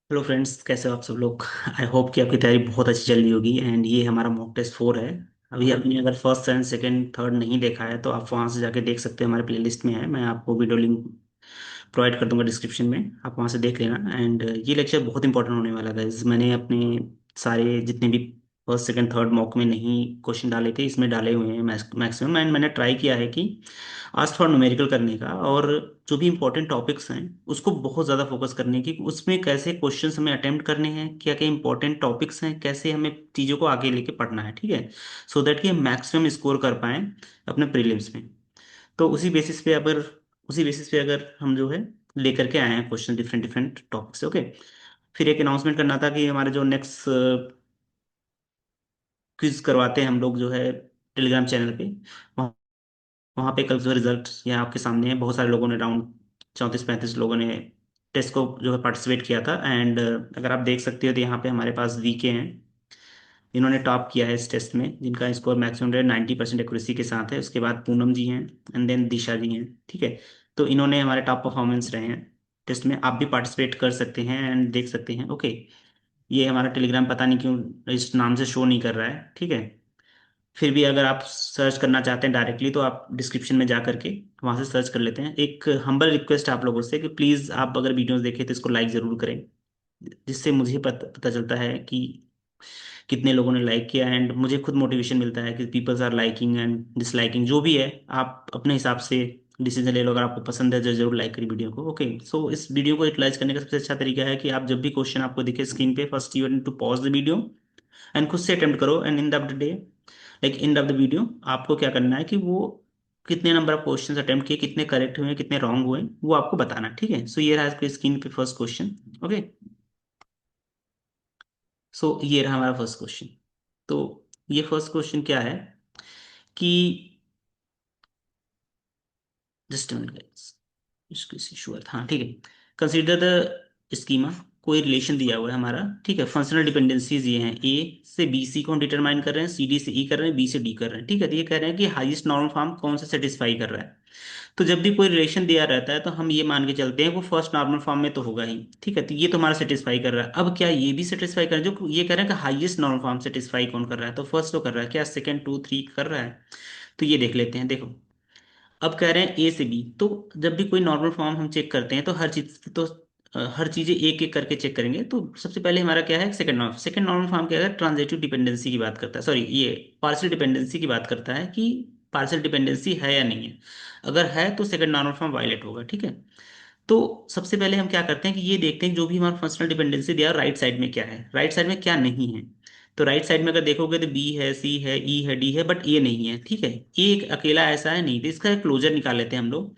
Hello friends, कैसे हो आप सब लोग। आई होप कि आपकी तैयारी बहुत अच्छी चल रही होगी। एंड ये हमारा मॉक टेस्ट 4 है। अभी आपने अगर फर्स्ट सेकंड सेकंड थर्ड नहीं देखा है तो आप वहाँ से जाके देख सकते हैं, हमारे प्लेलिस्ट में है। मैं आपको वीडियो लिंक प्रोवाइड कर दूंगा डिस्क्रिप्शन में, आप वहाँ से देख लेना। एंड ये लेक्चर बहुत इंपॉर्टेंट होने वाला है। मैंने अपने सारे जितने भी फर्स्ट सेकंड थर्ड मॉक में नहीं क्वेश्चन डाले थे, इसमें डाले हुए हैं मैक्सिमम। एंड मैंने ट्राई किया है कि आज थोड़ा न्यूमेरिकल करने का, और जो भी इंपॉर्टेंट टॉपिक्स हैं उसको बहुत ज़्यादा फोकस करने की, उसमें कैसे क्वेश्चंस हमें अटेम्प्ट करने हैं, क्या क्या इंपॉर्टेंट टॉपिक्स हैं, कैसे हमें चीज़ों को आगे लेके पढ़ना है, ठीक है। सो दैट कि हम मैक्सिमम स्कोर कर पाएँ अपने प्रीलिम्स में। तो उसी बेसिस पे अगर हम जो है लेकर के आए हैं question different different topics, okay. फिर एक अनाउंसमेंट करना था कि हमारे जो नेक्स्ट क्विज करवाते हैं हम लोग जो है टेलीग्राम चैनल पे, वहाँ पे कल जो रिजल्ट यहाँ आपके सामने है। बहुत सारे लोगों ने, अराउंड 34-35 लोगों ने टेस्ट को जो है पार्टिसिपेट किया था। एंड अगर आप देख सकते हो तो यहाँ पे हमारे पास वीके हैं, इन्होंने टॉप किया है इस टेस्ट में, जिनका स्कोर मैक्सिमम रेट 90% एक्यूरेसी के साथ है। उसके बाद पूनम जी हैं, एंड देन दिशा जी हैं, ठीक है। तो इन्होंने हमारे टॉप परफॉर्मेंस रहे हैं टेस्ट में। आप भी पार्टिसिपेट कर सकते हैं एंड देख सकते हैं, ओके। ये हमारा टेलीग्राम पता नहीं क्यों इस नाम से शो नहीं कर रहा है, ठीक है। फिर भी अगर आप सर्च करना चाहते हैं डायरेक्टली तो आप डिस्क्रिप्शन में जा करके वहाँ से सर्च कर लेते हैं। एक हम्बल रिक्वेस्ट आप लोगों से कि प्लीज़ आप अगर वीडियोस देखें तो इसको लाइक ज़रूर करें, जिससे मुझे पता चलता है कि कितने लोगों ने लाइक किया। एंड मुझे खुद मोटिवेशन मिलता है कि peoples are liking and disliking, जो भी है आप अपने हिसाब से डिसीजन ले लो। अगर आपको पसंद है तो जरूर लाइक करिए वीडियो को, ओके। सो इस वीडियो को यूटिलाइज करने का सबसे अच्छा तरीका है कि आप जब भी क्वेश्चन आपको दिखे स्क्रीन पे, first you need to pause the video and खुद से अटेम्प्ट करो। And in the day, like end of the video, आपको क्या करना है कि वो कितने नंबर ऑफ क्वेश्चंस अटेम्प्ट किए, कितने करेक्ट हुए, कितने रॉन्ग हुए, वो आपको बताना है, ठीक है। सो ये रहा आपके स्क्रीन पे फर्स्ट क्वेश्चन, ओके। सो ये रहा हमारा फर्स्ट क्वेश्चन। तो ये फर्स्ट क्वेश्चन क्या है कि, जस्ट मिनट गाइस, इसकी इशू है, हाँ ठीक है। कंसीडर द स्कीमा, कोई रिलेशन दिया हुआ है हमारा, ठीक है। फंक्शनल डिपेंडेंसीज ये हैं, ए से बी सी को हम डिटरमाइन कर रहे हैं, सी डी से ई कर रहे हैं, बी से डी कर रहे हैं, ठीक है। तो ये कह रहे हैं कि हाईएस्ट नॉर्मल फॉर्म कौन सा सेटिस्फाई कर रहा है। तो जब भी कोई रिलेशन दिया रहता है तो हम ये मान के चलते हैं वो फर्स्ट नॉर्मल फॉर्म में तो होगा ही, ठीक है। तो ये तो हमारा सेटिस्फाई कर रहा है। अब क्या ये भी सेटिस्फाई कर रहा है, जो ये कह रहे हैं कि हाईएस्ट नॉर्मल फॉर्म सेटिस्फाई कौन कर रहा है, तो फर्स्ट तो कर रहा है, क्या सेकंड टू थ्री कर रहा है। तो ये देख लेते हैं, देखो। अब कह रहे हैं ए से बी, तो जब भी कोई नॉर्मल फॉर्म हम चेक करते हैं तो हर चीजें एक एक करके चेक करेंगे। तो सबसे पहले हमारा क्या है, सेकंड नॉर्मल फॉर्म क्या है, ट्रांजिटिव डिपेंडेंसी की बात करता है, सॉरी ये पार्शियल डिपेंडेंसी की बात करता है कि पार्शियल डिपेंडेंसी है या नहीं है। अगर है तो सेकंड नॉर्मल फॉर्म वायलेट होगा, ठीक है। तो सबसे पहले हम क्या करते हैं कि ये देखते हैं जो भी हमारा फंक्शनल डिपेंडेंसी दिया राइट साइड में क्या है, राइट साइड में क्या नहीं है। तो राइट साइड में अगर देखोगे तो बी है, सी है, ई है, डी है, बट ए नहीं है, ठीक है। ए एक अकेला ऐसा है नहीं, तो इसका एक क्लोजर निकाल लेते हैं हम लोग।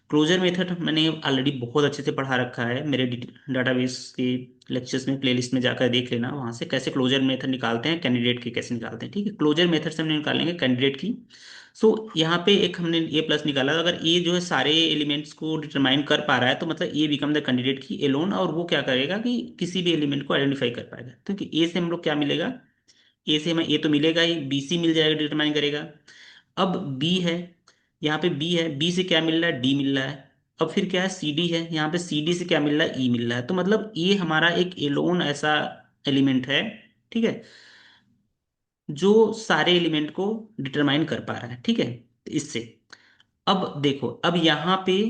क्लोजर मेथड मैंने ऑलरेडी बहुत अच्छे से पढ़ा रखा है मेरे डाटाबेस के लेक्चर्स में, प्लेलिस्ट में जाकर देख लेना वहाँ से कैसे क्लोजर मेथड निकालते हैं, कैंडिडेट की कैसे निकालते हैं, ठीक है। क्लोजर मेथड से हम निकालेंगे कैंडिडेट की। सो यहाँ पे एक हमने ए प्लस निकाला, अगर ए जो है सारे एलिमेंट्स को डिटरमाइन कर पा रहा है तो मतलब ए बिकम द कैंडिडेट की एलोन, और वो क्या करेगा कि किसी भी एलिमेंट को आइडेंटिफाई कर पाएगा। तो कि ए से हम लोग क्या मिलेगा, ए से हमें ए तो मिलेगा ही, बी सी मिल जाएगा, डिटरमाइन करेगा। अब बी है, यहाँ पे बी है, बी से क्या मिल रहा है, डी मिल रहा है। अब फिर क्या है, सी डी है, यहाँ पे सी डी से क्या मिल रहा है, ई मिल रहा है। तो मतलब ये हमारा एक एलोन ऐसा एलिमेंट है, ठीक है, जो सारे एलिमेंट को डिटरमाइन कर पा रहा है, ठीक है। तो इससे अब देखो, अब यहाँ पे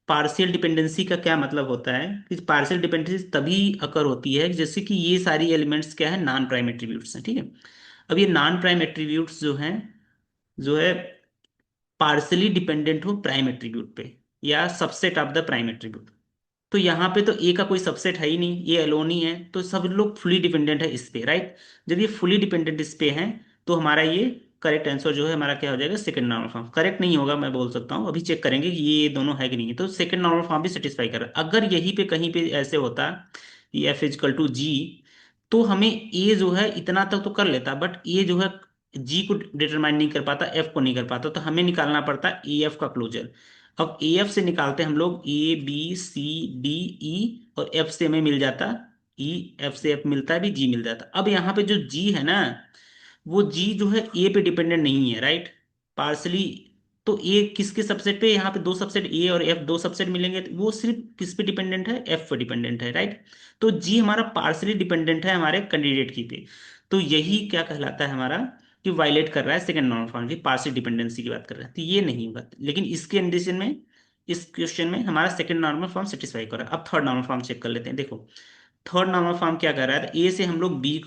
पार्शियल डिपेंडेंसी का क्या मतलब होता है कि पार्शियल डिपेंडेंसी तभी अकर होती है जैसे कि ये सारी एलिमेंट्स क्या है, नॉन प्राइम एट्रीब्यूट्स हैं, ठीक है। अब ये नॉन प्राइम एट्रीब्यूट्स जो है पार्शली डिपेंडेंट हो प्राइम एट्रीब्यूट पे, या subset of the prime attribute. तो यहाँ पे तो ए का कोई सबसेट है ही नहीं, ये अलोन ही है, तो सब लोग फुली डिपेंडेंट है इस पे, राइट। जब ये फुली डिपेंडेंट इस पे है तो हमारा ये करेक्ट आंसर जो है हमारा क्या हो जाएगा, सेकंड नॉर्मल फॉर्म। करेक्ट नहीं होगा, मैं बोल सकता हूँ, अभी चेक करेंगे कि ये दोनों है कि नहीं है। तो सेकंड नॉर्मल फॉर्म भी सेटिस्फाई कर रहा है। अगर यहीं पे कहीं पे ऐसे होता कि एफ इजकल टू जी, तो हमें ए जो है इतना तक तो कर लेता, बट ए जो है जी को डिटरमाइन नहीं कर पाता, एफ को नहीं कर पाता, तो हमें निकालना पड़ता ए एफ का क्लोजर। अब ए एफ से निकालते हैं हम लोग A B C D E, और एफ से हमें मिल जाता ई, एफ से एफ मिलता है भी, जी मिल जाता। अब यहाँ पे जो जी है ना, वो जी जो है ए पे डिपेंडेंट नहीं है, राइट। पार्सली तो ए किसके सबसेट पे, यहाँ पे दो सबसेट ए और एफ दो सबसेट मिलेंगे, तो वो सिर्फ किस पे डिपेंडेंट है, एफ पे डिपेंडेंट है, राइट। तो जी हमारा पार्सली डिपेंडेंट है हमारे कैंडिडेट की पे। तो यही क्या कहलाता है हमारा, कि वायलेट कर रहा है सेकंड नॉर्मल फॉर्म की, पार्शियल डिपेंडेंसी की बात कर रहा है, तो ये नहीं होगा। लेकिन इसके कंडीशन में, इस क्वेश्चन में हमारा सेकंड नॉर्मल फॉर्म सेटिस्फाई कर रहा है। अब थर्ड नॉर्मल फॉर्म चेक कर लेते हैं। देखो थर्ड नॉर्मल फॉर्म क्या कर रहा है, ए से हम लोग बी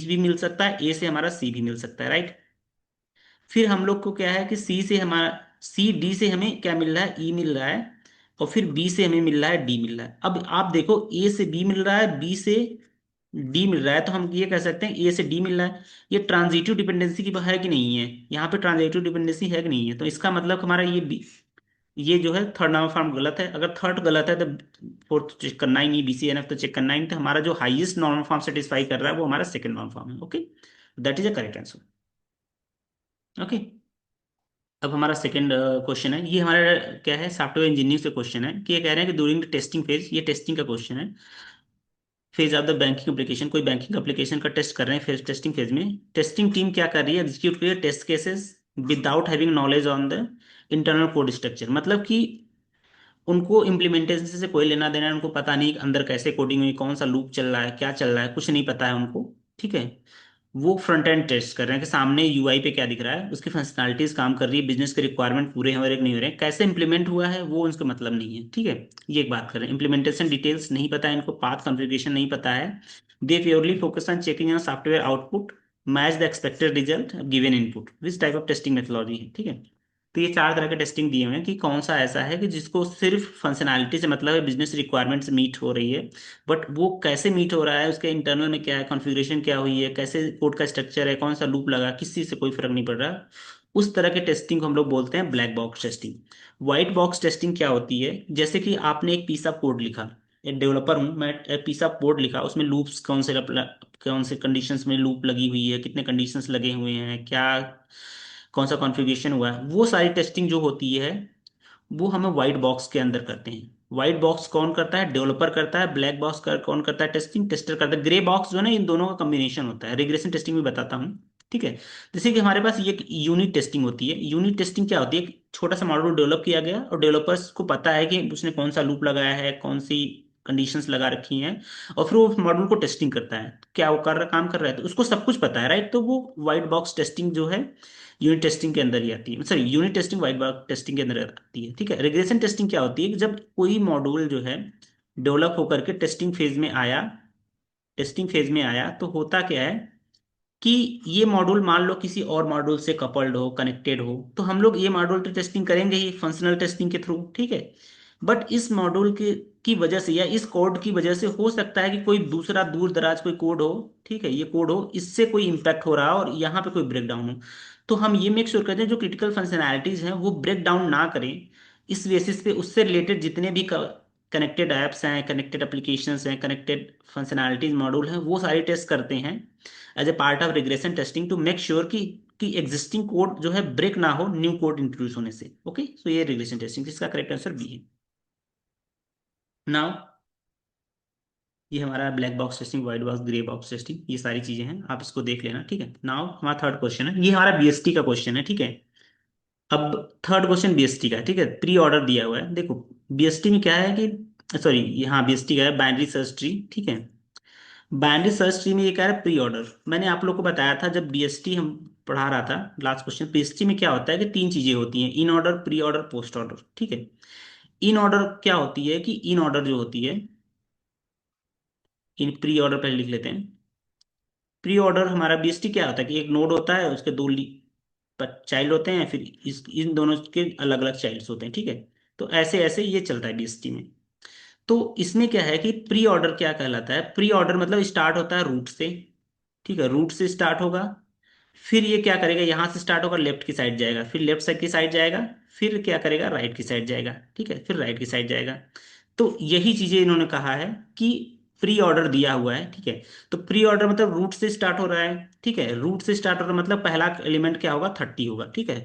भी मिल सकता है, ए से हमारा सी भी मिल सकता है, राइट। फिर हम लोग को क्या है कि सी से हमारा, सी डी से हमें क्या मिल रहा है, ई मिल रहा है, और फिर बी से हमें मिल रहा है, डी मिल रहा है। अब आप देखो ए से बी मिल रहा है, बी से डी मिल रहा है, तो हम ये कह सकते हैं ए से डी मिल रहा है, ये ट्रांजिटिव डिपेंडेंसी की है कि नहीं है, यहाँ पे ट्रांजिटिव डिपेंडेंसी है कि नहीं है। तो इसका मतलब हमारा ये बी, ये जो है थर्ड नॉर्मल फॉर्म गलत है। अगर थर्ड गलत है तो फोर्थ चेक करना ही नहीं, BCNF तो चेक करना ही नहीं। तो हमारा जो हाईएस्ट नॉर्मल फॉर्म सेटिस्फाई कर रहा है वो हमारा सेकंड नॉर्मल फॉर्म है। Okay, that is a correct answer. Okay, अब हमारा सेकंड क्वेश्चन है, ये हमारा क्या है, सॉफ्टवेयर इंजीनियरिंग से क्वेश्चन है, कि ये कह रहे हैं कि ड्यूरिंग द टेस्टिंग फेज, ये टेस्टिंग का क्वेश्चन है, phase of the banking application, कोई बैंकिंग एप्लीकेशन का टेस्ट कर रहे हैं फेज, टेस्टिंग फेज में टेस्टिंग टीम क्या कर रही है, एग्जीक्यूट कर रही है test cases without having knowledge on the internal code structure. मतलब कि उनको इम्प्लीमेंटेशन से कोई लेना देना है, उनको पता नहीं कि अंदर कैसे कोडिंग हुई, कौन सा लूप चल रहा है, क्या चल रहा है, कुछ नहीं पता है उनको, ठीक है। वो फ्रंट एंड टेस्ट कर रहे हैं कि सामने UI पे क्या दिख रहा है, उसकी फंक्शनैलिटीज काम कर रही है, बिजनेस के रिक्वायरमेंट पूरे हो रहे हैं कि नहीं हो रहे हैं, कैसे इंप्लीमेंट हुआ है वो उनका मतलब नहीं है, ठीक है। ये एक बात कर रहे हैं, इंप्लीमेंटेशन डिटेल्स नहीं पता है इनको, पाथ कॉन्फ़िगरेशन नहीं पता है। They purely focus on checking software output match the expected result given input, which type of testing methodology है, ठीक है। तो ये चार तरह के टेस्टिंग दिए हुए हैं कि कौन सा ऐसा है कि जिसको सिर्फ फंक्शनैलिटी से मतलब है, बिजनेस रिक्वायरमेंट से मीट हो रही है, बट वो कैसे मीट हो रहा है, उसके इंटरनल में क्या है, कॉन्फ़िगरेशन क्या हुई है, कैसे कोड का स्ट्रक्चर है, कौन सा लूप लगा, किसी से कोई फर्क नहीं पड़ रहा। उस तरह के टेस्टिंग को हम लोग बोलते हैं black box testing. White box testing क्या होती है, जैसे कि आपने एक पीस ऑफ कोड लिखा, एक डेवलपर हूँ मैं, एक पीस ऑफ कोड लिखा, उसमें लूप्स कौन से कंडीशंस में लूप लगी हुई है, कितने कंडीशंस लगे हुए हैं, क्या कौन सा कॉन्फ़िगरेशन हुआ है, वो सारी टेस्टिंग जो होती है वो हमें व्हाइट बॉक्स के अंदर करते हैं। व्हाइट बॉक्स कौन करता है, डेवलपर करता है। ब्लैक बॉक्स कौन करता है, टेस्टिंग टेस्टर करता है। ग्रे बॉक्स जो है ना, इन दोनों का कॉम्बिनेशन होता है, रिग्रेशन टेस्टिंग भी बताता हूँ, ठीक है। जैसे कि हमारे पास ये यूनिट टेस्टिंग होती है। यूनिट टेस्टिंग क्या होती है, एक छोटा सा मॉड्यूल डेवलप किया गया और डेवलपर्स को पता है कि उसने कौन सा लूप लगाया है, कौन सी कंडीशंस लगा रखी हैं, और फिर वो मॉड्यूल को टेस्टिंग करता है, क्या वो कर रहा काम कर रहा है, तो उसको सब कुछ पता है, राइट। तो वो व्हाइट बॉक्स टेस्टिंग जो है यूनिट टेस्टिंग के अंदर ही आती है, sorry unit testing white box testing के अंदर आती है, ठीक है। रिग्रेशन टेस्टिंग क्या होती है कि जब कोई मॉड्यूल जो है डेवलप होकर के टेस्टिंग फेज में आया, टेस्टिंग फेज में आया तो होता क्या है कि ये मॉड्यूल मान लो किसी और मॉड्यूल से कपल्ड हो, कनेक्टेड हो, तो हम लोग ये मॉड्यूल तो टेस्टिंग करेंगे ही फंक्शनल टेस्टिंग के थ्रू, ठीक है। बट इस मॉड्यूल के की वजह से या इस कोड की वजह से हो सकता है कि कोई दूसरा दूर दराज कोई कोड हो, ठीक है, ये कोड हो, इससे कोई इम्पैक्ट हो रहा हो और यहाँ पे कोई ब्रेक डाउन हो। तो हम ये मेक श्योर करते हैं जो क्रिटिकल फंक्शनैलिटीज हैं वो ब्रेक डाउन ना करें। इस बेसिस पे उससे रिलेटेड जितने भी कनेक्टेड ऐप्स हैं, कनेक्टेड एप्लीकेशंस हैं, कनेक्टेड फंक्शनैलिटीज मॉड्यूल हैं, वो सारी टेस्ट करते हैं as a part of regression testing to make sure कि एग्जिस्टिंग कोड जो है ब्रेक ना हो न्यू कोड इंट्रोड्यूस होने से। ओके, सो ये रिग्रेशन टेस्टिंग, इसका करेक्ट आंसर बी है। नाउ ये हमारा black box testing, white box, grey box testing, ये सारी चीजें हैं, आप इसको देख लेना, ठीक है। नाउ हमारा थर्ड क्वेश्चन है, ये हमारा BST का क्वेश्चन है, ठीक है। अब थर्ड क्वेश्चन BST का है, ठीक है, प्री ऑर्डर दिया हुआ है। देखो BST में क्या है कि, सॉरी यहाँ BST का है बाइनरी सर्च ट्री, ठीक है। बाइनरी सर्च ट्री में ये कह रहा है प्री ऑर्डर, मैंने आप लोग को बताया था जब BST हम पढ़ा रहा था लास्ट क्वेश्चन, BST में क्या होता है कि तीन चीजें होती हैं, in order, pre order, post order, ठीक है। इन ऑर्डर क्या होती है कि इन ऑर्डर जो होती है, इन प्री ऑर्डर पहले लिख लेते हैं। प्री ऑर्डर हमारा BST क्या होता है कि एक नोड होता है, उसके दो चाइल्ड होते हैं, फिर इन दोनों के अलग अलग चाइल्ड्स होते हैं, ठीक है। तो ऐसे ऐसे ये चलता है BST में। तो इसमें क्या है कि प्री ऑर्डर क्या कहलाता है, प्री ऑर्डर मतलब स्टार्ट होता है रूट से, ठीक है, रूट से स्टार्ट होगा, फिर ये क्या करेगा, यहां से स्टार्ट होकर लेफ्ट की साइड जाएगा, फिर लेफ्ट साइड की साइड जाएगा, फिर क्या करेगा, राइट की साइड जाएगा, ठीक है, फिर राइट की साइड जाएगा। तो यही चीजें इन्होंने कहा है कि प्री ऑर्डर दिया हुआ है, ठीक है। तो प्री ऑर्डर मतलब रूट से स्टार्ट हो रहा है, ठीक है, रूट से स्टार्ट हो रहा है मतलब पहला एलिमेंट क्या होगा, 30 होगा, ठीक है।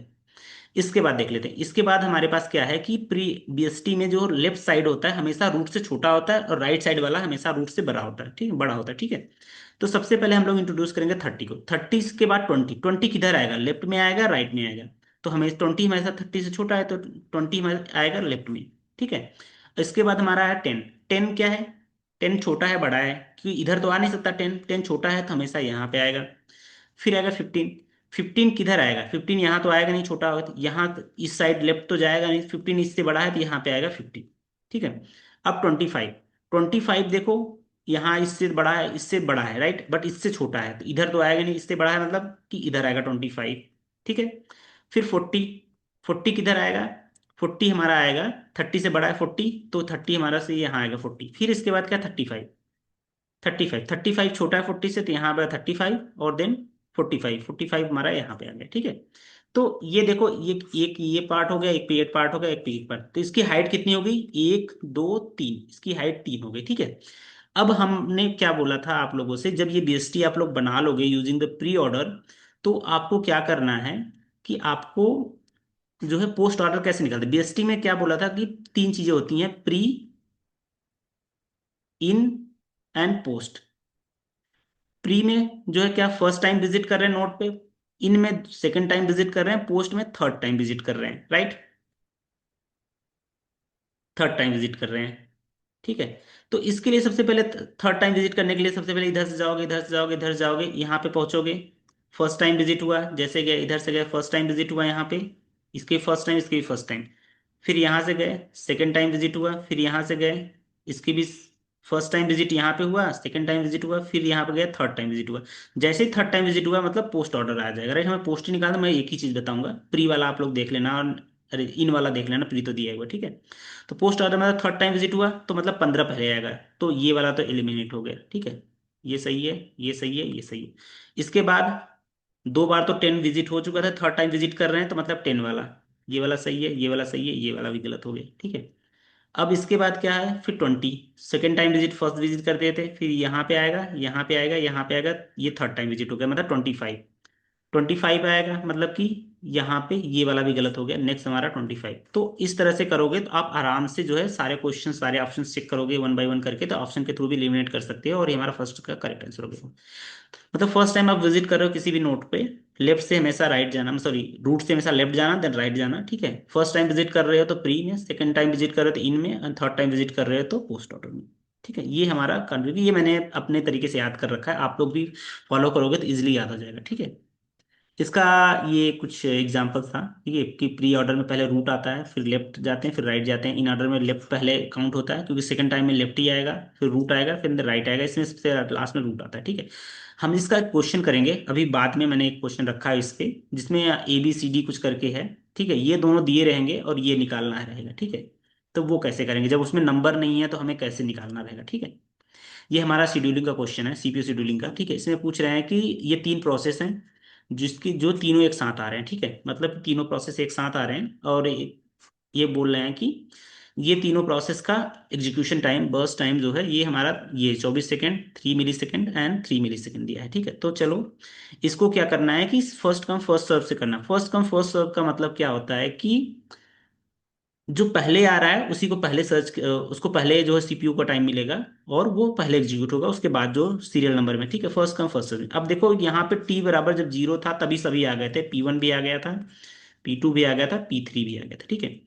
इसके बाद देख लेते हैं, इसके बाद हमारे पास क्या है कि प्री BST में जो लेफ्ट साइड होता है हमेशा रूट से छोटा होता है और राइट साइड वाला हमेशा रूट से बड़ा होता है, ठीक है, बड़ा होता है, ठीक है। तो सबसे पहले हम लोग इंट्रोड्यूस करेंगे 30 को, 30 के बाद 20, 20 किधर आएगा, लेफ्ट में आएगा, राइट में आएगा। तो हमें 20 हमारे साथ 30 से छोटा है, तो 20 हमारे आएगा लेफ्ट में। ठीक है। इसके बाद हमारा है 10। 10 क्या है? 10 छोटा है बड़ा है? क्योंकि इधर तो आ नहीं सकता 10, 10 छोटा है तो हमेशा यहाँ पे आएगा। फिर आएगा 15। 15 किधर आएगा? 15 यहाँ तो आएगा नहीं, छोटा होगा तो यहाँ इस साइड लेफ्ट तो जाएगा नहीं, 15 इससे बड़ा है तो यहाँ पे आएगा 15। ठीक है। अब 25। 25 देखो, यहाँ इससे बड़ा है, इससे बड़ा है राइट, बट इससे छोटा है तो इधर तो आएगा नहीं, इससे बड़ा है मतलब कि इधर आएगा 25। ठीक है। फिर 40। 40 किधर आएगा? 40 हमारा आएगा, 30 से बड़ा है 40, तो 30 हमारा से यहाँ आएगा 40। फिर इसके बाद क्या? 35। 35। 35 छोटा है 40 से, तो यहाँ पे 35 और देन 45। 45 हमारा यहाँ पे आ गया। ठीक है। तो ये देखो, ये एक ये पार्ट हो गया, एक पे एक पार्ट हो गया, एक पे एक पार्ट, तो इसकी हाइट कितनी हो गई? 1 2 3, इसकी हाइट 3 हो गई। ठीक है। अब हमने क्या बोला था आप लोगों से, जब ये बीएसटी आप लोग बना लोगे यूजिंग द प्री ऑर्डर, तो आपको क्या करना है कि आपको जो है पोस्ट ऑर्डर कैसे निकालते, बीएसटी में क्या बोला था कि 3 चीजें होती हैं, pre, in and post. Pre में जो है क्या, फर्स्ट टाइम विजिट कर रहे हैं नोट पे, इन में सेकंड टाइम विजिट कर रहे हैं, पोस्ट में थर्ड टाइम विजिट कर रहे हैं, राइट? थर्ड टाइम विजिट कर रहे हैं। ठीक है। तो इसके लिए सबसे पहले, थर्ड टाइम विजिट करने के लिए सबसे पहले इधर से जाओगे, इधर से जाओगे, इधर से जाओगे, यहाँ पे पहुंचोगे। फर्स्ट टाइम विजिट हुआ, जैसे गए इधर से गए, फर्स्ट टाइम विजिट हुआ यहाँ पे, इसके फर्स्ट टाइम, इसके भी फर्स्ट टाइम। फिर यहाँ से गए, सेकंड टाइम विजिट हुआ, फिर यहाँ से गए, इसकी भी फर्स्ट टाइम विजिट यहाँ पे हुआ, सेकंड टाइम विजिट हुआ, फिर यहाँ पे गए, थर्ड टाइम विजिट हुआ। जैसे ही थर्ड टाइम विजिट हुआ मतलब पोस्ट ऑर्डर आ जाएगा, राइट? हमें पोस्ट ही निकालना, मैं एक ही चीज बताऊंगा, प्री वाला आप लोग देख लेना, और अरे इन वाला देख लेना, प्री तो दिया हुआ। ठीक है। तो पोस्ट ऑर्डर मतलब थर्ड टाइम विजिट हुआ तो मतलब 15 पहले आएगा, तो ये वाला तो एलिमिनेट हो गया। ठीक है। ये सही है, ये सही है, ये सही है। इसके बाद 2 बार तो 10 विजिट हो चुका था, थर्ड टाइम विजिट कर रहे हैं तो मतलब 10 वाला, ये वाला सही है, ये वाला सही है, ये वाला भी गलत हो गया। ठीक है। अब इसके बाद क्या है? फिर 20। Second time visit first visit करते थे, फिर यहाँ पे आएगा, यहाँ पे आएगा, यहाँ पे आएगा, ये थर्ड टाइम विजिट हो गया मतलब 25। 25 आएगा मतलब कि यहाँ पे ये वाला भी गलत हो गया, नेक्स्ट हमारा 25। तो इस तरह से करोगे तो आप आराम से जो है सारे क्वेश्चन, सारे ऑप्शन चेक करोगे वन बाय वन करके, तो ऑप्शन के थ्रू भी एलिमिनेट कर सकते हो, और ये हमारा फर्स्ट का करेक्ट आंसर हो गया। मतलब फर्स्ट टाइम आप विजिट कर रहे हो किसी भी नोट पे, लेफ्ट से हमेशा राइट जाना, सॉरी रूट से हमेशा लेफ्ट जाना देन राइट जाना। ठीक है। फर्स्ट टाइम विजिट कर रहे हो तो प्री में, सेकंड टाइम विजिट कर रहे हो तो इन में, और थर्ड टाइम विजिट कर रहे हो तो पोस्ट ऑर्डर में। ठीक है। ये हमारा कंट्री, ये मैंने अपने तरीके से याद कर रखा है, आप लोग भी फॉलो करोगे तो इजिली याद हो जाएगा। ठीक है। इसका ये कुछ एग्जांपल्स था। ठीक है, कि प्री ऑर्डर में पहले रूट आता है, फिर लेफ्ट जाते हैं, फिर राइट जाते हैं। इन ऑर्डर में लेफ्ट पहले काउंट होता है, क्योंकि सेकंड टाइम में लेफ्ट ही आएगा, फिर रूट आएगा, फिर राइट आएगा, इसमें सबसे लास्ट में रूट आता है। ठीक है। हम इसका क्वेश्चन करेंगे अभी बाद में, मैंने एक क्वेश्चन रखा है इस पे, जिसमें ए बी सी डी कुछ करके है। ठीक है। ये दोनों दिए रहेंगे और ये निकालना रहेगा। ठीक है। तो वो कैसे करेंगे, जब उसमें नंबर नहीं है तो हमें कैसे निकालना रहेगा। ठीक है। ये हमारा शेड्यूलिंग का क्वेश्चन है, सीपीयू शेड्यूलिंग का। ठीक है। इसमें पूछ रहे हैं कि ये 3 प्रोसेस हैं, जिसकी जो तीनों एक साथ आ रहे हैं। ठीक है। मतलब तीनों प्रोसेस एक साथ आ रहे हैं, और ये बोल रहे हैं कि ये तीनों प्रोसेस का एग्जीक्यूशन टाइम, बर्स्ट टाइम जो है, ये हमारा ये 24 second, 3 millisecond and 3 millisecond दिया है। ठीक है। तो चलो इसको क्या करना है कि फर्स्ट कम फर्स्ट सर्व से करना। फर्स्ट कम फर्स्ट सर्व का मतलब क्या होता है कि जो पहले आ रहा है उसी को पहले सर्च, उसको पहले जो है सीपीयू का टाइम मिलेगा, और वो पहले एग्जीक्यूट होगा, उसके बाद जो सीरियल नंबर में। ठीक है। First come first serve. अब देखो यहाँ पे टी बराबर जब 0 था तभी सभी आ गए थे, P1 भी आ गया था, P2 भी आ गया था, P3 भी आ गया था। ठीक है।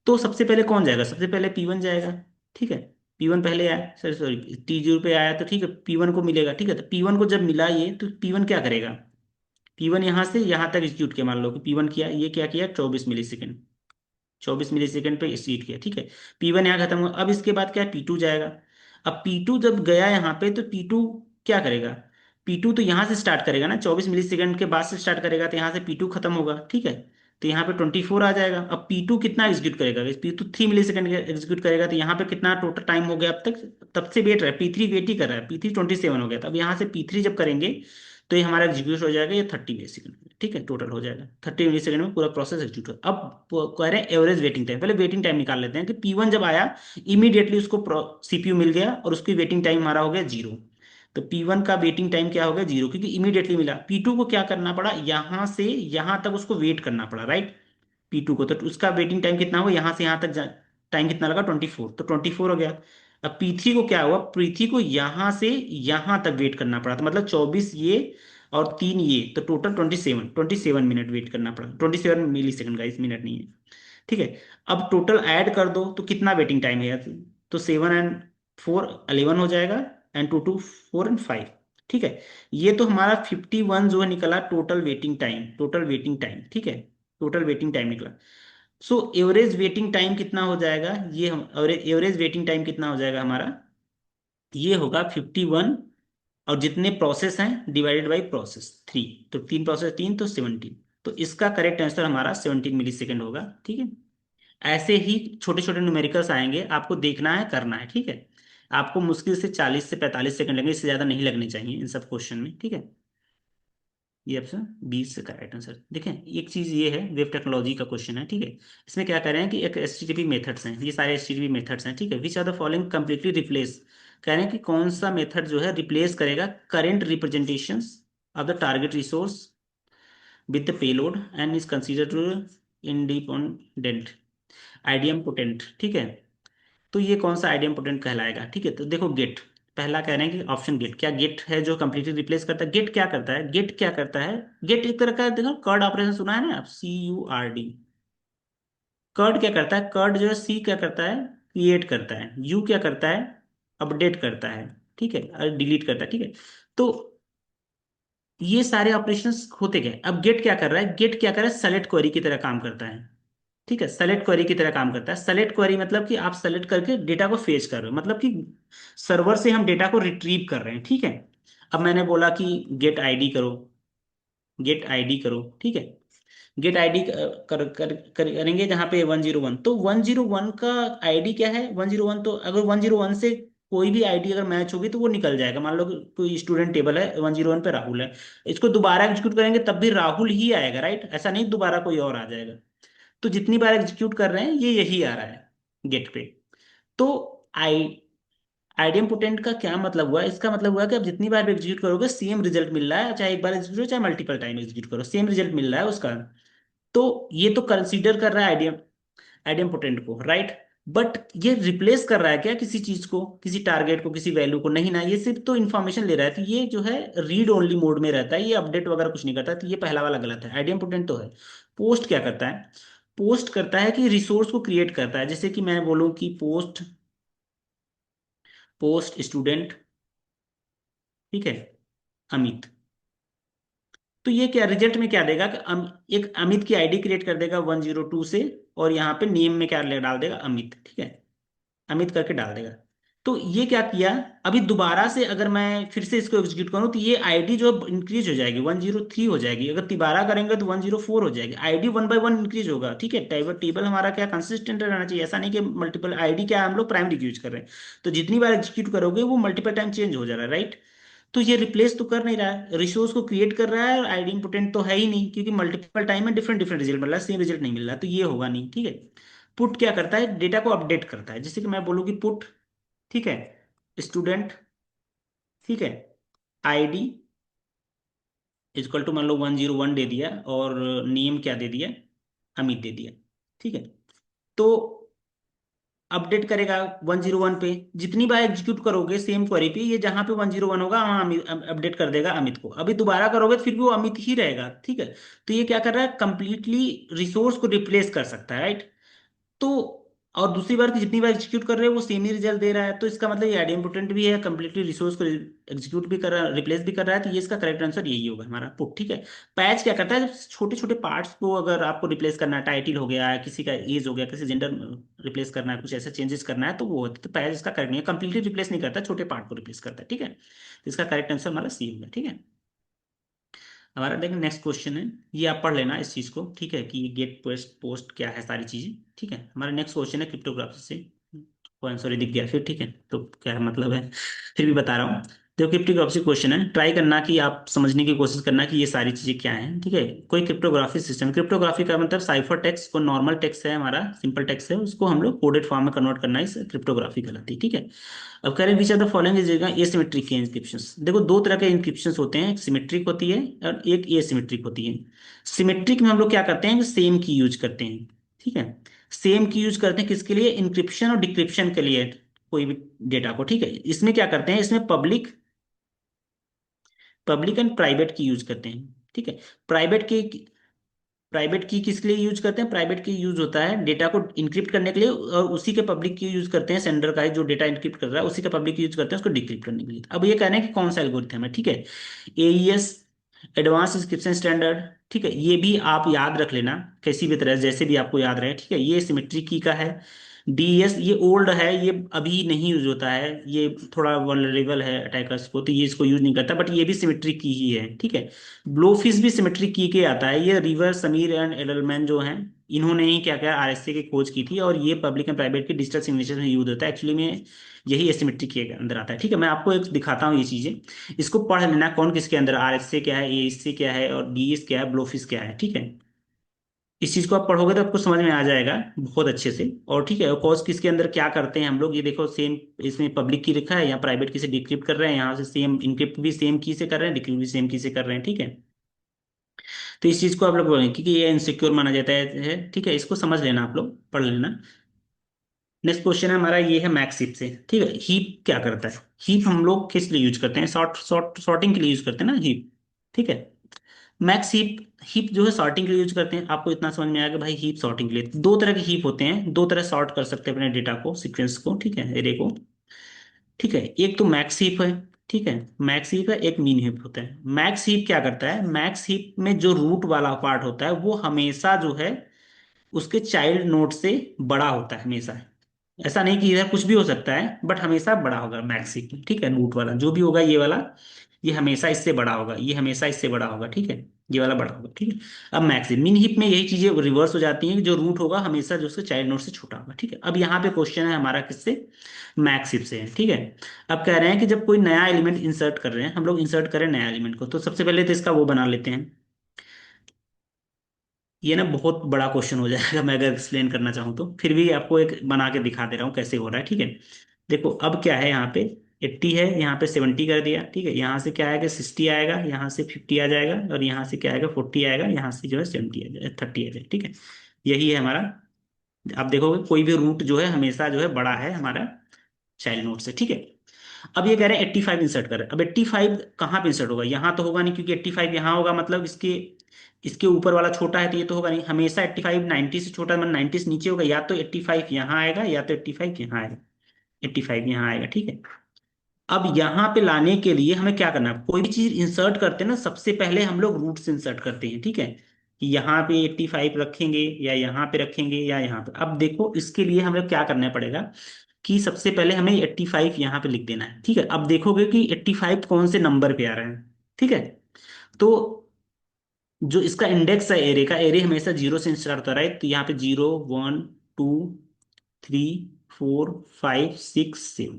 तो सबसे पहले कौन जाएगा? सबसे पहले P1 जाएगा। ठीक है। P1 पहले आया, सॉरी सॉरी, T0 पे आया तो ठीक है, P1 को मिलेगा। ठीक है। तो P1 को जब मिला ये, तो P1 क्या करेगा? P1 यहाँ से यहाँ तक एग्जीक्यूट किया, मान लो कि P1 किया, ये क्या किया, 24 मिली सेकेंड, 24 मिली सेकेंड पे एग्जीक्यूट किया। ठीक है। P1 यहाँ खत्म हुआ। अब इसके बाद क्या है, P2 जाएगा। अब P2 जब गया यहाँ पे, तो P2 क्या करेगा? P2 तो यहाँ से स्टार्ट करेगा ना, 24 मिली सेकेंड के बाद से स्टार्ट करेगा, तो यहाँ से P2 खत्म होगा। ठीक है। तो यहाँ पे 24 आ जाएगा। अब P2 कितना एग्जीक्यूट करेगा? P2 3 मिली सेकेंड एग्जीक्यूट करेगा, तो यहाँ पे कितना टोटल टाइम हो गया अब तक? तब से वेट रहा है, P3 वेट ही कर रहा है, P3 27 हो गया था। अब यहाँ से P3 जब करेंगे तो ये हमारा एग्जीक्यूट हो जाएगा, ये 30 मिली सेकेंड में। ठीक है। टोटल हो जाएगा 30 मिली सेकेंड में पूरा प्रोसेस एग्जीक्यूट हो। अब कह रहे हैं एवरेज वेटिंग टाइम, पहले वेटिंग टाइम निकाल लेते हैं कि P1 जब आया इमीडिएटली उसको सीपीयू मिल गया, और उसकी वेटिंग टाइम हमारा हो गया 0। तो P1 का वेटिंग टाइम क्या हो गया? 0, क्योंकि इमीडिएटली मिला। P2 को क्या करना पड़ा, यहां से यहां तक उसको वेट करना पड़ा, राइट? P2 को तो उसका वेटिंग टाइम कितना हुआ, यहां से यहां तक टाइम कितना लगा, 24, तो 24 हो गया। अब P3 को क्या हुआ, P3 को यहां से यहां तक वेट करना पड़ा, तो मतलब 24 ये और 3 ये, तो टोटल 27 मिनट वेट करना पड़ा, 27 मिली सेकंड का, इस मिनट नहीं है। ठीक है। अब टोटल ऐड कर दो तो कितना वेटिंग टाइम है यार, तो 7 and 4 11 हो जाएगा, एंड 2 2 4 and 5। ठीक है। ये तो हमारा 51 जो है निकला total waiting time, total waiting time, ठीक है, टोटल वेटिंग टाइम निकला। सो एवरेज वेटिंग टाइम कितना हो जाएगा, ये हम एवरेज वेटिंग टाइम कितना हो जाएगा हमारा, ये होगा 51, और जितने प्रोसेस हैं डिवाइडेड बाई प्रोसेस 3, तो 3 प्रोसेस 3 तो 17, तो इसका करेक्ट आंसर हमारा 17 मिली सेकेंड होगा। ठीक है। ऐसे ही छोटे छोटे न्यूमेरिकल्स आएंगे, आपको देखना है, करना है। ठीक है। आपको मुश्किल से 40 से 45 सेकंड लगेंगे, इससे ज्यादा नहीं लगने चाहिए इन सब क्वेश्चन में। ठीक है। ये ऑप्शन 20 से करेक्ट आंसर। देखें, एक चीज ये है, वेब टेक्नोलॉजी का क्वेश्चन है। ठीक है। इसमें क्या कह रहे हैं कि एक एचटीटीपी मेथड्स हैं, ये सारे एचटीटीपी मेथड्स हैं। ठीक है। Which are the following completely replace, कह रहे हैं कि कौन सा मेथड जो है रिप्लेस करेगा current representations of the target resource with the payload and is considered independent idiom potent. ठीक है। तो ये कौन सा आइडियम पोटेंट कहलाएगा। ठीक है। तो देखो गेट, पहला कह रहे हैं कि ऑप्शन गेट, क्या गेट है जो कंप्लीटली रिप्लेस करता है। गेट क्या करता है, गेट क्या करता है, गेट एक तरह का, देखो कर्ड ऑपरेशन सुना है ना आप, CURD। कर्ड क्या करता है, कर्ड जो है, सी क्या करता है, क्रिएट करता है, यू क्या करता है, अपडेट करता है। ठीक है। और डिलीट करता है। ठीक है। तो ये सारे ऑपरेशंस होते गए। अब गेट क्या कर रहा है, गेट क्या कर रहा है, सेलेक्ट क्वेरी की तरह काम करता है। ठीक है। सेलेक्ट क्वेरी की तरह काम करता है। सेलेक्ट क्वेरी मतलब कि आप सेलेक्ट करके डेटा को फेच कर रहे हो, मतलब कि सर्वर से हम डेटा को रिट्रीव कर रहे हैं। ठीक है। अब मैंने बोला कि गेट आईडी करो, गेट आईडी करो। ठीक है। गेट आईडी करेंगे जहां पे 101, तो 101 का आईडी क्या है, 101, तो अगर 101 से कोई भी आईडी अगर मैच होगी तो वो निकल जाएगा। मान लो कि कोई स्टूडेंट टेबल है, 101 पे राहुल है, इसको दोबारा एग्जीक्यूट करेंगे तब भी राहुल ही आएगा, राइट, ऐसा नहीं दोबारा कोई और आ जाएगा। तो जितनी बार एग्जीक्यूट कर रहे हैं ये यही आ रहा है गेट पे। तो आई आइडियम पोटेंट का क्या मतलब हुआ, इसका मतलब हुआ कि आप जितनी बार भी एग्जीक्यूट करोगे सेम रिजल्ट मिल रहा है, चाहे एक बार एग्जीक्यूट हो चाहे मल्टीपल टाइम एग्जीक्यूट करो, सेम रिजल्ट मिल रहा है उसका। तो ये तो कंसीडर कर रहा है आइडियम, आइडियम पोटेंट को, राइट। बट ये रिप्लेस कर रहा है क्या किसी चीज को, किसी टारगेट को, किसी वैल्यू को, नहीं ना, ये सिर्फ तो इन्फॉर्मेशन ले रहा है। तो ये जो है रीड ओनली मोड में रहता है, ये अपडेट वगैरह कुछ नहीं करता, तो ये पहला वाला गलत है। आइडियम पोटेंट तो है। पोस्ट क्या करता है, पोस्ट करता है कि रिसोर्स को क्रिएट करता है, जैसे कि मैं बोलूं कि पोस्ट, पोस्ट स्टूडेंट, ठीक है, अमित। तो ये क्या रिजल्ट में क्या देगा कि एक अमित की आईडी क्रिएट कर देगा 102 से, और यहाँ पे नेम में क्या डाल देगा, अमित। ठीक है। अमित करके डाल देगा। तो ये क्या किया, अभी दोबारा से अगर मैं फिर से इसको एग्जीक्यूट करूं तो ये आईडी जो इंक्रीज हो जाएगी, 103 हो जाएगी, अगर दोबारा करेंगे तो 104 हो जाएगी, आईडी 1 बाय 1 इंक्रीज होगा। ठीक है। टेबल टेबल हमारा क्या कंसिस्टेंट रहना चाहिए, ऐसा नहीं कि मल्टीपल आईडी, क्या हम लोग प्राइमरी यूज कर रहे हैं, तो जितनी बार एग्जीक्यूट करोगे वो मल्टीपल टाइम चेंज हो जा रहा है, राइट। तो ये रिप्लेस तो कर नहीं रहा है, रिसोर्स को क्रिएट कर रहा है, और आईडी इंपोर्टेंट तो है ही नहीं, क्योंकि मल्टीपल टाइम में डिफरेंट डिफरेंट रिजल्ट मिल रहा है, सेम रिजल्ट नहीं मिल रहा, तो ये होगा नहीं। ठीक है। पुट क्या करता है, डेटा को अपडेट करता है, जैसे कि मैं बोलूँ कि पुट, ठीक है, स्टूडेंट, ठीक है, आईडी इजकल टू मान लो 101 दे दिया, और नेम क्या दे दिया, अमित दे दिया। ठीक है। तो अपडेट करेगा 101 पे, जितनी बार एग्जीक्यूट करोगे सेम क्वेरी पे, ये जहां पे 101 होगा वहां अपडेट कर देगा अमित को, अभी दोबारा करोगे तो फिर भी वो अमित ही रहेगा। ठीक है। तो ये क्या कर रहा है, कंप्लीटली रिसोर्स को रिप्लेस कर सकता है, राइट। तो और दूसरी बार की जितनी बार एग्जीक्यूट कर रहे हैं वो सेम ही रिजल्ट दे रहा है, तो इसका मतलब ये आइडिया इंपोर्टेंट भी है, कंप्लीटली रिसोर्स को एग्जीक्यूट भी कर रहा है, रिप्लेस भी कर रहा है, तो ये इसका करेक्ट आंसर यही होगा हमारा पुट। ठीक है। पैच क्या करता है, छोटे छोटे पार्ट्स को अगर आपको रिप्लेस करना है, टाइटल हो गया, किसी का एज हो गया, किसी जेंडर रिप्लेस करना है, कुछ ऐसा चेंजेस करना है, तो वो होता है। तो पैच इसका करेक्ट नहीं है, कंप्लीटली रिप्लेस नहीं करता, छोटे पार्ट को रिप्लेस करता है। ठीक है। तो इसका करेक्ट आंसर हमारा सी होगा। ठीक है। हमारा देखें नेक्स्ट क्वेश्चन है, ये आप पढ़ लेना इस चीज को, ठीक है, कि ये गेट पोस्ट पोस्ट क्या है, सारी चीजें। ठीक है। हमारा नेक्स्ट क्वेश्चन है क्रिप्टोग्राफी से, सॉरी दिख गया फिर, ठीक है, तो क्या मतलब है, फिर भी बता रहा हूँ। देखो क्रिप्टोग्राफी क्वेश्चन है, ट्राई करना कि आप समझने की कोशिश करना कि ये सारी चीजें क्या हैं। ठीक है। कोई क्रिप्टोग्राफी सिस्टम, क्रिप्टोग्राफी का मतलब साइफर टेक्स्ट को, नॉर्मल टेक्स्ट है हमारा, सिंपल टेक्स्ट है, उसको हम लोग कोडेड फॉर्म में कन्वर्ट करना, इस क्रिप्टोग्राफी कहलाती है। ठीक है। अब कह रहे हैं which are the following is asymmetric key encryptions. देखो दो तरह के इंक्रिप्शंस होते हैं, एक सिमेट्रिक होती है और एक एसिमेट्रिक होती है। सिमेट्रिक में हम लोग क्या करते हैं, सेम की यूज करते हैं। ठीक है। सेम की यूज करते हैं किसके लिए, इंक्रिप्शन और डिक्रिप्शन के लिए, कोई भी डेटा को। ठीक है। इसमें क्या करते हैं, इसमें पब्लिक पब्लिक एंड प्राइवेट की यूज करते हैं, ठीक है। प्राइवेट की प्राइवेट की किस लिए यूज करते हैं? प्राइवेट की यूज होता है डेटा को इंक्रिप्ट करने के लिए, और उसी के पब्लिक की यूज करते हैं, सेंडर का है जो डेटा इंक्रिप्ट कर रहा है उसी का पब्लिक यूज करते हैं उसको डिक्रिप्ट करने के लिए। अब ये कहना है कि कौन सा एल्गोरिथम है, ठीक है। एईएस, एडवांस इंक्रिप्शन स्टैंडर्ड, ठीक है, ये भी आप याद रख लेना किसी भी तरह जैसे भी आपको याद रहे, ठीक है। ये सिमेट्री की का है। डीएस ये ओल्ड है, ये अभी नहीं यूज होता है, ये थोड़ा वल्नरेबल है अटैकर्स को, तो ये इसको यूज नहीं करता, बट ये भी सिमेट्री की ही है, ठीक है। ब्लोफिश भी सिमेट्री की के आता है। ये रिवर समीर एंड एडलमैन जो हैं, इन्होंने ही क्या क्या आरएसए की खोज की थी, और ये पब्लिक एंड प्राइवेट के डिजिटल सिग्नेचर में यूज होता है एक्चुअली में। यही एसिमेट्री के अंदर आता है, ठीक है। मैं आपको एक दिखाता हूँ ये चीजें, इसको पढ़ लेना कौन किसके अंदर, आरएसए क्या है, एएसए क्या है, और डीएस क्या है, ब्लोफिश क्या है, ठीक है। इस चीज को आप पढ़ोगे तो आपको समझ में आ जाएगा बहुत अच्छे से। और ठीक है, और कॉज किसके अंदर क्या करते हैं हम लोग, ये देखो सेम, इसमें पब्लिक की लिखा है, यहाँ प्राइवेट की से डिक्रिप्ट कर रहे हैं, यहाँ से सेम इनक्रिप्ट भी सेम की से कर रहे हैं, डिक्रिप्ट भी सेम की से कर रहे हैं, ठीक है। तो इस चीज को आप लोग बोलेंगे क्योंकि ये इनसिक्योर माना जाता है, ठीक है, इसको समझ लेना, आप लोग पढ़ लेना। नेक्स्ट क्वेश्चन है हमारा, ये है मैक्स हीप से, ठीक है। हीप क्या करता है? हीप हम लोग किस लिए यूज करते हैं? सॉर्टिंग के लिए यूज करते हैं ना हीप, ठीक है। मैक्स हीप, हीप जो है सॉर्टिंग के लिए यूज करते हैं। आपको इतना समझ में आएगा भाई, हीप सॉर्टिंग के लिए दो तरह के हीप होते हैं, दो तरह सॉर्ट कर सकते हैं अपने डेटा को, सीक्वेंस को, ठीक है, एरे को, ठीक है। एक तो मैक्स हीप है, ठीक है, मैक्स हीप है, एक मीन हीप होता है। मैक्स हीप क्या करता है? मैक्स हीप में जो रूट वाला पार्ट होता है वो हमेशा जो है उसके चाइल्ड नोड से बड़ा होता है हमेशा। ऐसा नहीं कि इधर कुछ भी हो सकता है, बट हमेशा बड़ा होगा मैक्स हीप में, ठीक है। रूट वाला जो भी होगा ये वाला, ये हमेशा इससे बड़ा होगा, ये हमेशा इससे बड़ा होगा, ठीक है। ये वाला बड़ा होगा, ठीक है। अब मैक्स हीप, मिन हीप में यही चीजें रिवर्स हो जाती हैं कि जो रूट होगा हमेशा जो उसके चाइल्ड नोड से छोटा होगा, ठीक है। अब यहाँ पे क्वेश्चन है हमारा किससे? मैक्स हीप से है, ठीक है। अब कह रहे हैं कि जब कोई नया एलिमेंट इंसर्ट कर रहे हैं हम लोग, इंसर्ट करें नया एलिमेंट को, तो सबसे पहले तो इसका वो बना लेते हैं। ये ना बहुत बड़ा क्वेश्चन हो जाएगा मैं अगर एक्सप्लेन करना चाहूँ तो, फिर भी आपको एक बना के दिखा दे रहा हूँ कैसे हो रहा है, ठीक है। देखो अब क्या है, यहाँ पे 80 है, यहाँ पे 70 कर दिया, ठीक है। यहाँ से क्या आएगा, 60 आएगा, यहाँ से 50 आ जाएगा, और यहाँ से क्या आएगा, 40 आएगा, यहाँ से जो है 70 आ जाएगा, 30 आ जाएगा, ठीक है। यही है हमारा। आप देखोगे कोई भी रूट जो है हमेशा जो है बड़ा है हमारा चाइल्ड नोड से, ठीक है। अब ये कह रहे हैं 85 इंसर्ट कर रहे हैं। अब 85 कहाँ पे इंसर्ट होगा? यहाँ तो होगा नहीं, क्योंकि 85 यहाँ होगा मतलब इसके इसके ऊपर वाला छोटा है, तो ये तो होगा नहीं। हमेशा 85 90 से छोटा, मतलब 90 से नीचे होगा, या तो 85 यहाँ आएगा या तो 85 यहाँ आएगा, 85 यहाँ आएगा, ठीक है। अब यहाँ पे लाने के लिए हमें क्या करना है? कोई भी चीज इंसर्ट करते हैं ना, सबसे पहले हम लोग रूट से इंसर्ट करते हैं, ठीक है। कि यहाँ पे 85 रखेंगे, या यहाँ पे रखेंगे, या यहाँ पे। अब देखो इसके लिए हमें क्या करना पड़ेगा कि सबसे पहले हमें 85 यहाँ पे लिख देना है, ठीक है। अब देखोगे कि 85 कौन से नंबर पे आ रहा है, ठीक है। तो जो इसका इंडेक्स है एरे का, एरे हमेशा जीरो से स्टार्ट होता है, तो यहाँ पे 0 1 2 3 4 5 6 7,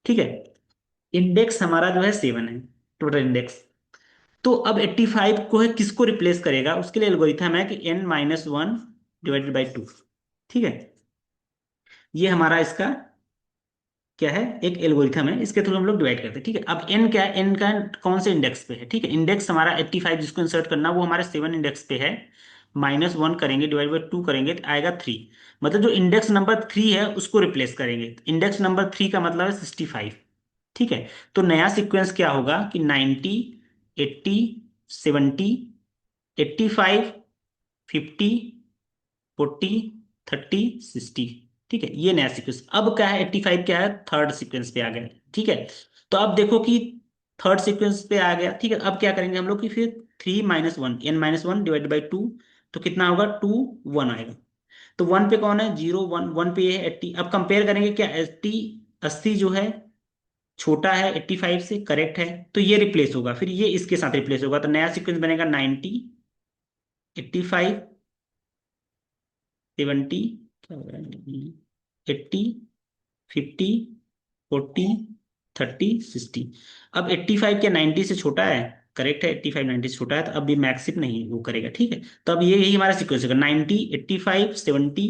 ठीक है। इंडेक्स हमारा जो है 7 है, टोटल इंडेक्स। तो अब 85 को है किसको रिप्लेस करेगा, उसके लिए एल्गोरिथम है कि n-1 / 2, ठीक है। ये हमारा इसका क्या है, एक एल्गोरिथम है, इसके थ्रू हम लोग डिवाइड करते हैं, ठीक है। अब n क्या है, n का कौन से इंडेक्स पे है, ठीक है। इंडेक्स हमारा 85 जिसको इंसर्ट करना वो हमारे 7 इंडेक्स पे है। -1 करेंगे, /2 करेंगे तो आएगा 3। मतलब जो इंडेक्स नंबर 3 है उसको रिप्लेस करेंगे। इंडेक्स नंबर 3 का मतलब है 65, ठीक है। तो नया सीक्वेंस क्या होगा कि 90, 80, 70, 85, 50, 40, 30, 60, ठीक है। ये नया सीक्वेंस। अब क्या है, 85 क्या है, थर्ड सीक्वेंस पे आ गया, ठीक है। तो अब देखो कि थर्ड सीक्वेंस पे आ गया, ठीक है। अब क्या करेंगे हम लोग कि फिर 3 - 1, n-1 / 2, तो कितना होगा, 2 1 आएगा। तो 1 पे कौन है, 0 1, 1 पे ये है 80। अब कंपेयर करेंगे क्या, 80, 80 जो है छोटा है 85 से, करेक्ट है, तो ये रिप्लेस होगा, फिर ये इसके साथ रिप्लेस होगा, तो नया सीक्वेंस बनेगा 90, 85, 70, क्या हो रहा है, 80, 50, 40, 30, 60। अब 85 क्या 90 से छोटा है? करेक्ट है, 85 90 से छोटा है, तो अब ये मैक्सिप नहीं वो करेगा, ठीक है। तो अब ये यही हमारा सीक्वेंस होगा, 90, 85, 70,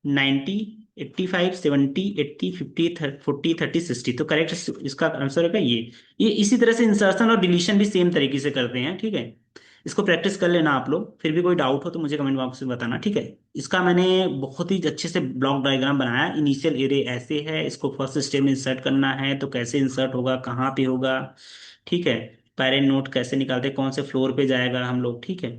90, 85, 70, 80, 50, 40, 30, 60। तो करेक्ट इसका आंसर होगा ये इसी तरह से इंसर्शन और डिलीशन भी सेम तरीके से करते हैं, ठीक है। इसको प्रैक्टिस कर लेना आप लोग, फिर भी कोई डाउट हो तो मुझे कमेंट बॉक्स में बताना, ठीक है। इसका मैंने बहुत ही अच्छे से ब्लॉक डायग्राम बनाया। इनिशियल एरे ऐसे है, इसको फर्स्ट स्टेप में इंसर्ट करना है तो कैसे इंसर्ट होगा, कहाँ पे होगा, ठीक है। पेरेंट नोट कैसे निकालते हैं, कौन से फ्लोर पे जाएगा हम लोग, ठीक है।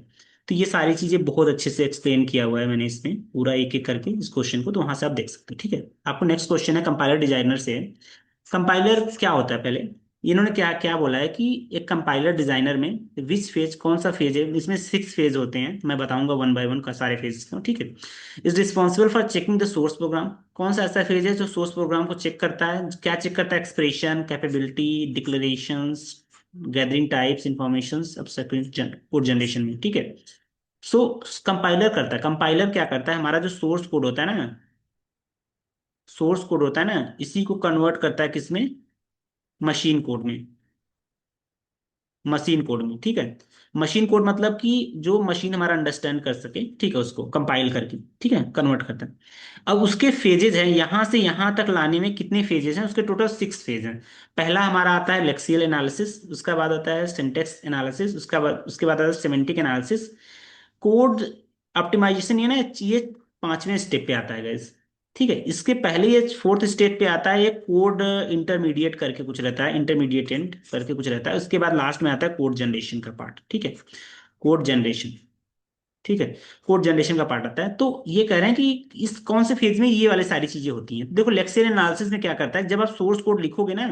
तो ये सारी चीजें बहुत अच्छे से एक्सप्लेन किया हुआ है मैंने इसमें पूरा एक एक करके इस क्वेश्चन को, तो वहां से आप देख सकते हो, ठीक है। आपको नेक्स्ट क्वेश्चन है कंपाइलर डिजाइनर से। कंपाइलर क्या होता है पहले, इन्होंने क्या क्या बोला है कि एक कंपाइलर डिजाइनर में विच फेज, कौन सा फेज है, इसमें 6 फेज होते हैं, मैं बताऊंगा वन बाय वन का सारे फेज क्यों, ठीक है। Is responsible for checking the source program, कौन सा ऐसा फेज है जो सोर्स प्रोग्राम को चेक करता है, क्या चेक करता है, expression, capability, declarations, gathering types, information, अब कोड जनरेशन में, ठीक है। सो कंपाइलर करता है, कंपाइलर क्या करता है, हमारा जो सोर्स कोड होता है ना, सोर्स कोड होता है ना, इसी को कन्वर्ट करता है किसमें, मशीन कोड में, मशीन कोड में, ठीक है। मशीन कोड मतलब कि जो मशीन हमारा अंडरस्टैंड कर सके, ठीक है, उसको कंपाइल करके, ठीक है, कन्वर्ट करता है। अब उसके फेजेज हैं, यहां से यहां तक लाने में कितने फेजेस हैं, उसके टोटल 6 फेज हैं। पहला हमारा आता है लेक्सियल एनालिसिस, उसका बाद आता है सिंटेक्स एनालिसिस, उसके बाद आता है सेमेंटिक एनालिसिस, कोड ऑप्टिमाइजेशन, ये ना, ये 5वें स्टेप पे आता है गाइस, ठीक है। इसके पहले ये 4th स्टेप पे आता है, ये कोड इंटरमीडिएट करके कुछ रहता है, इंटरमीडिएट एंड करके कुछ रहता है, उसके बाद लास्ट में आता है कोड जनरेशन का पार्ट, ठीक है, कोड जनरेशन, ठीक है। कोड जनरेशन का पार्ट आता है, तो ये कह रहे हैं कि इस कौन से फेज में ये वाली सारी चीजें होती हैं। देखो लेक्सियल एनालिसिस में क्या करता है, जब आप सोर्स कोड लिखोगे ना,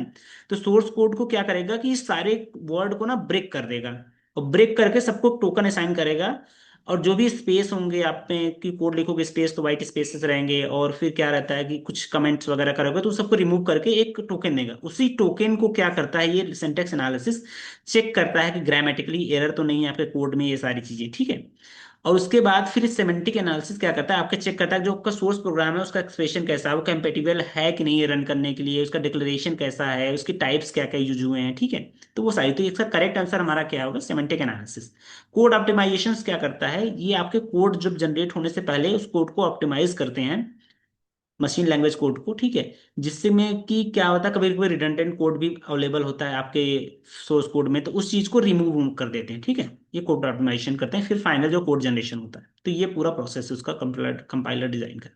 तो सोर्स कोड को क्या करेगा कि इस सारे वर्ड को ना ब्रेक कर देगा, और ब्रेक करके सबको टोकन असाइन करेगा, और जो भी स्पेस होंगे आप में कि कोड लिखोगे स्पेस, तो वाइट स्पेसेस रहेंगे, और फिर क्या रहता है कि कुछ कमेंट्स वगैरह करोगे तो सबको रिमूव करके एक टोकन देगा, उसी टोकन को क्या करता है ये सिंटेक्स एनालिसिस चेक करता है कि ग्रामेटिकली एरर तो नहीं है आपके कोड में, ये सारी चीजें, ठीक है। और उसके बाद फिर सेमेंटिक एनालिसिस क्या करता है, आपके चेक करता है जो आपका सोर्स प्रोग्राम है उसका एक्सप्रेशन कैसा है, वो कंपेटिबल है कि नहीं है रन करने के लिए, उसका डिक्लेरेशन कैसा है, उसकी टाइप्स क्या क्या यूज हुए हैं, ठीक है। तो वो सारी, तो इसका करेक्ट आंसर हमारा क्या होगा, सेमेंटिक एनालिसिस। कोड ऑप्टिमाइजेशन क्या करता है, ये आपके कोड जब जनरेट होने से पहले उस कोड को ऑप्टिमाइज करते हैं, मशीन लैंग्वेज कोड को, ठीक है। जिससे में कि क्या होता है, कभी कभी रिडंडेंट कोड भी अवेलेबल होता है आपके सोर्स कोड में, तो उस चीज को रिमूव कर देते हैं, ठीक है। ये कोड ऑप्टिमाइजेशन करते हैं, फिर फाइनल जो कोड जनरेशन होता है, तो ये पूरा प्रोसेस है उसका, कंपाइलर कंपाइलर डिजाइन का,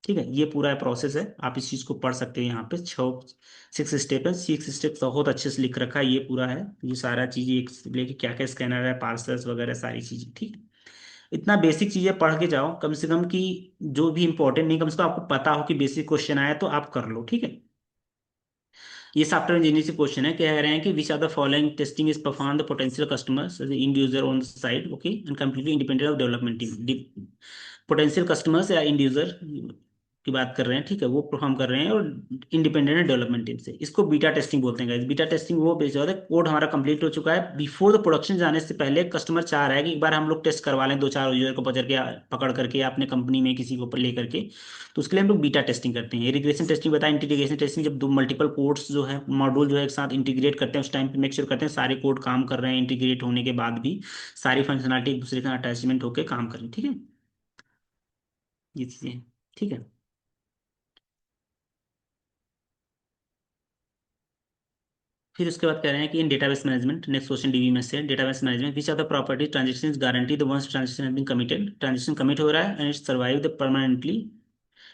ठीक है। ये पूरा प्रोसेस है, आप इस चीज को पढ़ सकते हैं, यहाँ पे 6 स्टेप है, 6 स्टेप बहुत अच्छे से लिख रखा है, ये पूरा है, ये सारा चीज एक से लेके क्या क्या स्कैनर है, पार्सल्स वगैरह सारी चीजें, ठीक है। इतना बेसिक चीजें पढ़ के जाओ कम से कम, कि जो भी इंपॉर्टेंट नहीं, कम से कम आपको पता हो कि बेसिक क्वेश्चन आया तो आप कर लो, ठीक है। ये सॉफ्टवेयर इंजीनियरिंग से क्वेश्चन है, कह रहे हैं कि which are the following testing is perform the potential customers end user on the side, okay, and completely independent of development team. Potential customers या इंड यूजर की बात कर रहे हैं, ठीक है, वो परफॉर्म कर रहे हैं, और इंडिपेंडेंट डेवलपमेंट टीम से, इसको बीटा टेस्टिंग बोलते हैं गाइस। बीटा टेस्टिंग वो बेच होता है, कोड हमारा कंप्लीट हो चुका है, बिफोर द प्रोडक्शन जाने से पहले कस्टमर चाह रहा है कि एक बार हम लोग टेस्ट करवा लें, 2-4 यूजर को पकड़ करके या अपने कंपनी में किसी को लेकर के, तो उसके लिए हम लोग बीटा टेस्टिंग करते हैं। रिग्रेशन टेस्टिंग बताया, इंटीग्रेशन टेस्टिंग जब दो मल्टीपल कोड्स जो है, मॉड्यूल जो है एक साथ इंटीग्रेट करते हैं, उस टाइम पे मेक श्योर करते हैं सारे कोड काम कर रहे हैं, इंटीग्रेट होने के बाद भी सारी फंक्शनलिटी एक दूसरे का अटैचमेंट होकर काम करें, ठीक है, ये चीजें, ठीक है। फिर उसके बाद कह रहे हैं कि in database management, next question DB में से, database management, which are the property transaction guarantee the once transaction has been committed, transaction commit हो रहा है and it survive the permanently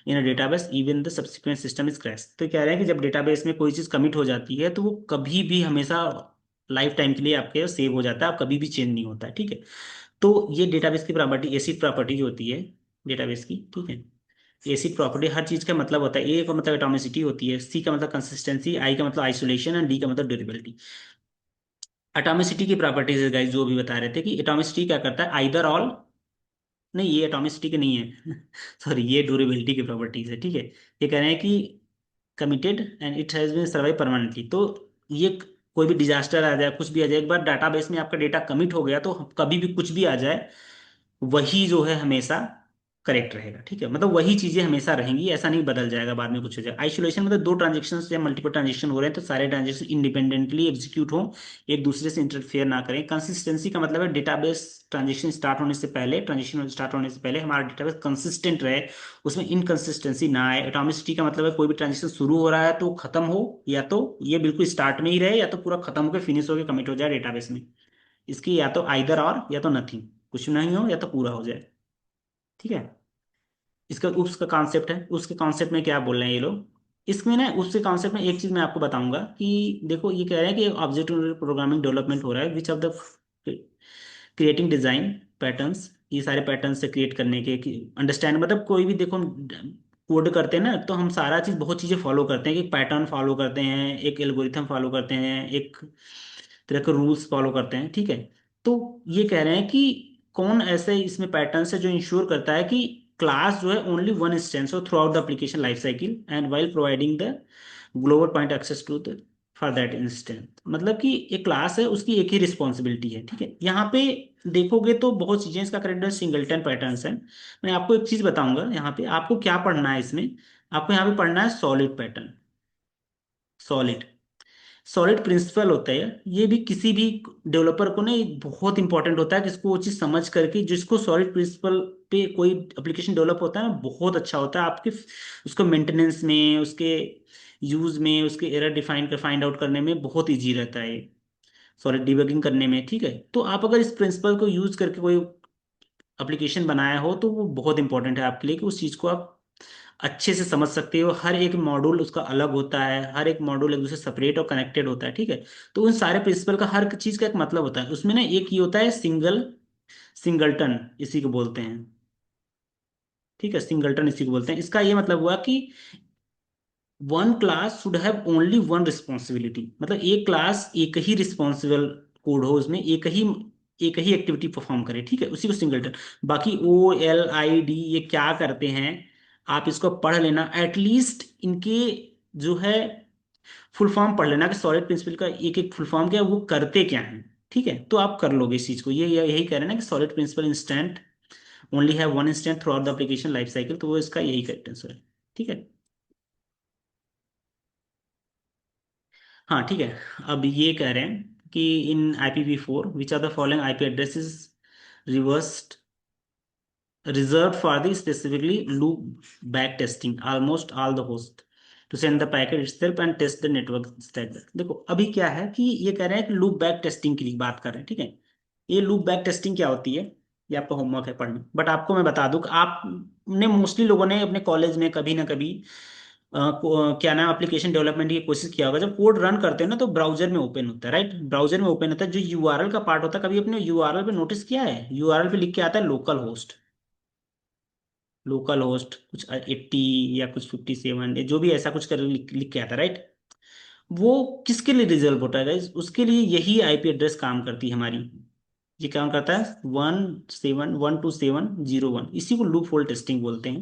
in a database even the subsequent system is crash. तो कह रहे हैं कि जब डेटाबेस में कोई चीज कमिट हो जाती है तो वो कभी भी हमेशा लाइफ टाइम के लिए आपके सेव हो जाता है, आप कभी भी चेंज नहीं होता है, ठीक है। तो ये डेटाबेस की प्रॉपर्टी, एसिड प्रॉपर्टी जो होती है डेटाबेस की, ठीक है। एसिड प्रॉपर्टी हर चीज का मतलब होता है, ए का मतलब एटॉमिसिटी होती है, सी का मतलब कंसिस्टेंसी, आई का मतलब आइसोलेशन, एंड डी का मतलब ड्यूरेबिलिटी। एटॉमिसिटी की प्रॉपर्टीज है गाइस, जो भी बता रहे थे कि एटॉमिसिटी क्या करता है, आइदर ऑल, नहीं ये एटॉमिसिटी के नहीं है सॉरी, ये ड्यूरेबिलिटी की प्रॉपर्टीज है, ठीक है। ये कह रहे हैं कि committed and it has been survive permanently, तो ये कोई भी डिजास्टर आ जाए, कुछ भी आ जाए, एक बार डाटाबेस में आपका डेटा कमिट हो गया तो कभी भी कुछ भी आ जाए, वही जो है हमेशा करेक्ट रहेगा, ठीक है। मतलब वही चीजें हमेशा रहेंगी, ऐसा नहीं बदल जाएगा बाद में कुछ हो जाए। आइसोलेशन मतलब दो ट्रांजेक्शन या मल्टीपल ट्रांजेक्शन हो रहे हैं तो सारे ट्रांजेक्शन इंडिपेंडेंटली एग्जीक्यूट हो, एक दूसरे से इंटरफेयर ना करें। कंसिस्टेंसी का मतलब है डेटाबेस ट्रांजेक्शन स्टार्ट होने से पहले, ट्रांजेक्शन स्टार्ट होने से पहले हमारा डेटाबेस कंसिस्टेंट रहे, उसमें इनकंसिस्टेंसी ना आए। एटॉमिसिटी का मतलब है कोई भी ट्रांजेक्शन शुरू हो रहा है तो खत्म हो, या तो ये बिल्कुल स्टार्ट में ही रहे, या तो पूरा खत्म होकर फिनिश होकर कमिट हो जाए डेटाबेस में। इसकी या तो आइदर और, या तो नथिंग, कुछ नहीं हो या तो पूरा हो जाए, ठीक है। इसका UPS का कॉन्सेप्ट है, उसके कॉन्सेप्ट में क्या बोल रहे हैं ये लोग, इसमें ना उसके कॉन्सेप्ट में एक चीज मैं आपको बताऊंगा कि देखो ये कह रहे हैं कि ऑब्जेक्ट प्रोग्रामिंग डेवलपमेंट हो रहा है, which of the creating design patterns, ये सारे पैटर्न से क्रिएट करने के अंडरस्टैंड, मतलब कोई भी देखो कोड करते हैं ना तो हम सारा चीज बहुत चीजें फॉलो करते हैं, कि पैटर्न फॉलो करते हैं, एक एल्गोरिथम फॉलो करते हैं, एक तरह के रूल्स फॉलो करते हैं, ठीक है। तो ये कह रहे हैं कि कौन ऐसे इसमें पैटर्न है जो इंश्योर करता है कि क्लास जो है ओनली वन इंस्टेंस हो throughout the application life cycle and while providing the global point access to the for that instance, मतलब कि एक क्लास है उसकी एक ही रिस्पॉन्सिबिलिटी है, ठीक है। यहाँ पे देखोगे तो बहुत चीजें, इसका करेक्टर सिंगलटन पैटर्न्स है। मैं आपको एक चीज बताऊंगा, यहाँ पे आपको क्या पढ़ना है इसमें, आपको यहाँ पे पढ़ना है solid pattern. Solid solid principle होता है ये भी किसी भी डेवलपर को नहीं बहुत इंपॉर्टेंट होता है, कि इसको वो चीज समझ करके जिसको सॉलिड प्रिंसिपल पे कोई एप्लीकेशन डेवलप होता है ना बहुत अच्छा होता है आपके, उसको मेंटेनेंस में, उसके यूज में, उसके एरर डिफाइन कर फाइंड आउट करने में बहुत इजी रहता है, सॉलिड डिबगिंग करने में, ठीक है। तो आप अगर इस प्रिंसिपल को यूज करके कोई एप्लीकेशन बनाया हो तो वो बहुत इंपॉर्टेंट है आपके लिए, कि उस चीज को आप अच्छे से समझ सकते हो। हर एक मॉड्यूल उसका अलग होता है, हर एक मॉड्यूल एक दूसरे सेपरेट और कनेक्टेड होता है, ठीक है। तो उन सारे प्रिंसिपल का हर चीज का एक मतलब होता है, उसमें ना एक ये होता है सिंगलटन इसी को बोलते हैं, ठीक है। सिंगलटन इसी को बोलते हैं, इसका ये मतलब हुआ कि one class should have only one responsibility, मतलब एक क्लास एक ही रिस्पॉन्सिबल कोड हो, उसमें एक ही एक्टिविटी परफॉर्म करे, ठीक है, उसी को सिंगलटन। बाकी OLID ये क्या करते हैं आप इसको पढ़ लेना एटलीस्ट, इनके जो है फुल फॉर्म पढ़ लेना, कि सॉलिड प्रिंसिपल का एक एक फुल फॉर्म क्या है, वो करते क्या है, ठीक है। तो आप कर लोगे इस चीज को, ये यही कह रहे हैं ना कि solid principle instant only have one instant throughout the application life cycle, तो वो इसका यही करेक्टेंस है, ठीक है। हाँ ठीक है। अब ये कह रहे हैं कि in IPv4 which are the following IP addresses reversed reserved for the specifically loop back testing almost all the host to send the packet itself and test the network stack। देखो अभी क्या है कि ये कह रहे हैं कि लूप बैक टेस्टिंग की बात कर रहे हैं, ठीक है। ये लूप बैक टेस्टिंग क्या होती है, ये आपका होमवर्क है पढ़ना, बट आपको मैं बता दूं कि आपने मोस्टली लोगों ने अपने कॉलेज में कभी ना कभी क्या नाम एप्लीकेशन डेवलपमेंट की कोशिश किया होगा। जब कोड रन करते हैं ना तो ब्राउजर में ओपन होता है, राइट, ब्राउजर में ओपन होता है, जो URL का पार्ट होता है, कभी अपने URL पे नोटिस किया है, URL पे लिख के आता है लोकल होस्ट, लोकल होस्ट कुछ 80 या कुछ 57, जो भी ऐसा कुछ कर लिख के आता है, राइट। वो किसके लिए रिजर्व होता है गाइस, उसके लिए यही IP एड्रेस काम करती है हमारी। ये काम करता है 171.127.0.1, इसी को लूप होल टेस्टिंग बोलते हैं,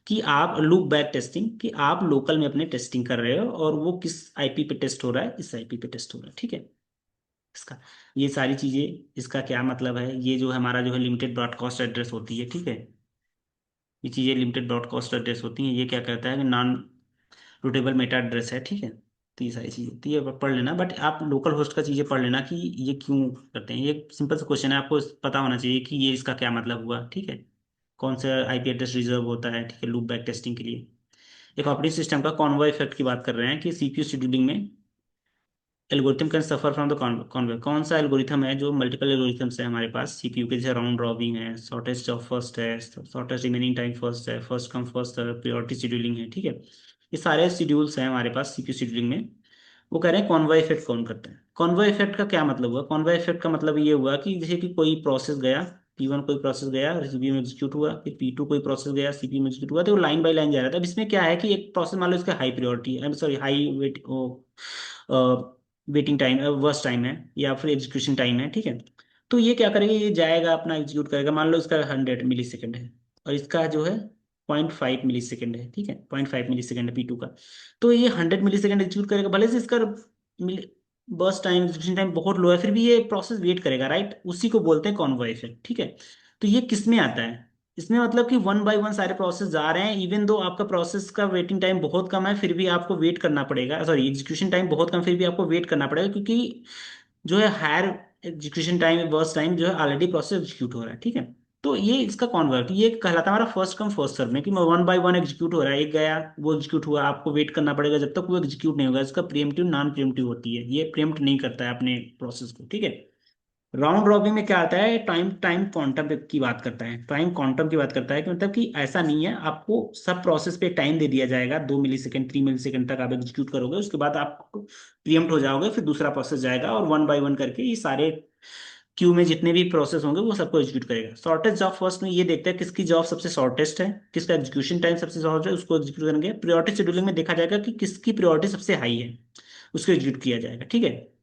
कि आप लूप बैक टेस्टिंग, कि आप लोकल में अपने टेस्टिंग कर रहे हो और वो किस IP पे टेस्ट हो रहा है, इस IP पे टेस्ट हो रहा है, ठीक है। इसका ये सारी चीजें, इसका क्या मतलब है, ये जो हमारा जो है लिमिटेड ब्रॉडकास्ट एड्रेस होती है, ठीक है। ये चीज़ें लिमिटेड ब्रॉडकास्ट एड्रेस होती हैं, ये क्या कहता है कि नॉन रूटेबल मेटा एड्रेस है, ठीक है। तो ये सारी चीज़ें तो ये पढ़ लेना, बट आप लोकल होस्ट का चीज़ें पढ़ लेना कि ये क्यों करते हैं। ये सिंपल सा क्वेश्चन है, आपको पता होना चाहिए कि ये इसका क्या मतलब हुआ, ठीक है। कौन सा IP एड्रेस रिजर्व होता है, ठीक है, लूप बैक टेस्टिंग के लिए। एक ऑपरेटिंग सिस्टम का कॉन्वॉय इफेक्ट की बात कर रहे हैं, कि CPU शेड्यूलिंग में algorithm can suffer from the Conway, कौन सा एल्गोरिथम है, जो मल्टीपल एल्गोरिथम्स है हमारे पास CPU के, जैसे राउंड रॉबिन है, शॉर्टेस्ट ऑफ फर्स्ट है, शॉर्टेस्ट रिमेनिंग टाइम फर्स्ट है, फर्स्ट कम फर्स्ट है, प्रायोरिटी शेड्यूलिंग है, ठीक है। ये सारे शेड्यूल्स हैं हमारे पास CPU शेड्यूलिंग में। वो कह रहे हैं कॉन्वॉय इफेक्ट कौन करता है। कॉन्वॉय इफेक्ट का क्या मतलब हुआ, कॉन्वॉय इफेक्ट का मतलब ये हुआ कि जैसे कि कोई प्रोसेस गया, P1 कोई प्रोसेस गया CPU में एग्जीक्यूट हुआ, फिर P2 कोई प्रोसेस गया CPU में एग्जीक्यूट हुआ, तो वो लाइन बाय लाइन जा रहा था। अब इसमें क्या है कि एक प्रोसेस मान लो इसका हाई प्रायोरिटी है, sorry high wait waiting time worst time है, या फिर एग्जीक्यूशन टाइम है, ठीक है। तो ये क्या करेगा, ये जाएगा अपना एग्जीक्यूट करेगा, मान लो इसका 100 मिली सेकेंड है और इसका जो है 0.5 मिली सेकेंड है, ठीक है, 0.5 मिली सेकेंड है P2 का। तो ये 100 मिली सेकेंड एग्जीक्यूट करेगा, भले से इसका बर्स्ट टाइम एग्जीक्यूशन टाइम बहुत लो है, फिर भी ये प्रोसेस वेट करेगा, राइट, उसी को बोलते हैं कॉन्वॉय इफेक्ट, ठीक है। तो ये किस में आता है, इसमें मतलब कि वन बाय वन सारे प्रोसेस जा रहे हैं, इवन दो आपका प्रोसेस का वेटिंग टाइम बहुत कम है फिर भी आपको वेट करना पड़ेगा, सॉरी एग्जीक्यूशन टाइम बहुत कम फिर भी आपको वेट करना पड़ेगा, क्योंकि जो है higher execution time worst time जो है ऑलरेडी प्रोसेस एग्जीक्यूट हो रहा है, ठीक है। तो ये इसका कॉन्वर्ट, ये कहलाता है हमारा फर्स्ट कम फर्स्ट सर्व में, कि वन बाय वन एग्जीक्यूट हो रहा है, एक गया वो एग्जीक्यूट हुआ, आपको वेट करना पड़ेगा जब तक वो एग्जीक्यूट नहीं होगा। इसका प्रीएम्प्टिव नॉन प्रीएम्प्टिव होती है, ये प्रीएम्प्ट नहीं करता है अपने प्रोसेस को, ठीक है। राउंड रॉबिन में क्या आता है, टाइम टाइम क्वांटम की बात करता है, टाइम क्वांटम की बात करता है कि मतलब कि ऐसा नहीं है, आपको सब प्रोसेस पे टाइम दे दिया जाएगा, 2 मिली सेकेंड 3 मिली सेकेंड तक आप एग्जीक्यूट करोगे, उसके बाद आप प्रीएम्प्ट हो जाओगे, फिर दूसरा प्रोसेस जाएगा और वन बाय वन करके ये सारे क्यू में जितने भी प्रोसेस होंगे वो सबको एग्जीक्यूट करेगा। शॉर्टेस्ट जॉब फर्स्ट में ये देखता है किसकी जॉब सबसे शॉर्टेस्ट है, किसका एग्जीक्यूशन टाइम सबसे शॉर्ट है, उसको एग्जीक्यूट करेंगे। प्रायोरिटी शेड्यूलिंग में देखा जाएगा कि किसकी प्रायोरिटी सबसे हाई है, उसको एग्जीक्यूट किया जाएगा, ठीक है।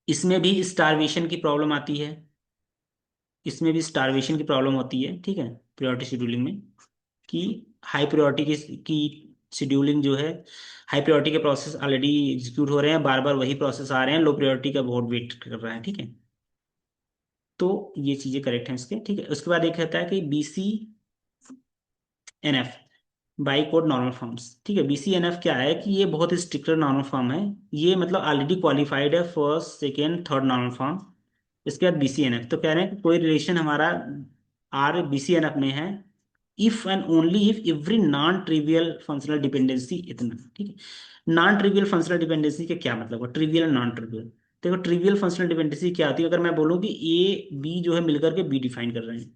इसमें भी स्टारवेशन की प्रॉब्लम आती है, इसमें भी स्टारवेशन की प्रॉब्लम होती है, ठीक है, प्रायोरिटी शेड्यूलिंग में, कि हाई प्रायोरिटी की शेड्यूलिंग जो है, हाई प्रायोरिटी के प्रोसेस ऑलरेडी एग्जीक्यूट हो रहे हैं, बार बार वही प्रोसेस आ रहे हैं, लो प्रायोरिटी का बहुत वेट कर रहा है, ठीक है। तो ये चीजें करेक्ट हैं इसके, ठीक है। उसके बाद एक कहता है कि BCNF, by code normal forms, ठीक है। BCNF क्या है कि ये बहुत ही स्ट्रिक्टर नॉर्मल फॉर्म है, ये मतलब ऑलरेडी क्वालिफाइड है first second third normal form. इसके बाद BCNF तो कह रहे हैं कि कोई रिलेशन हमारा आर BCNF में है if and only if every non trivial functional dependency इतना, ठीक है। नॉन ट्रिवियल फंक्शनल डिपेंडेंसी का क्या मतलब है, ट्रिवियल नॉन ट्रिवियल। देखो ट्रिवियल फंक्शनल डिपेंडेंसी क्या होती है, अगर मैं बोलूँ कि ए बी जो है मिलकर के बी डिफाइन कर रहे हैं,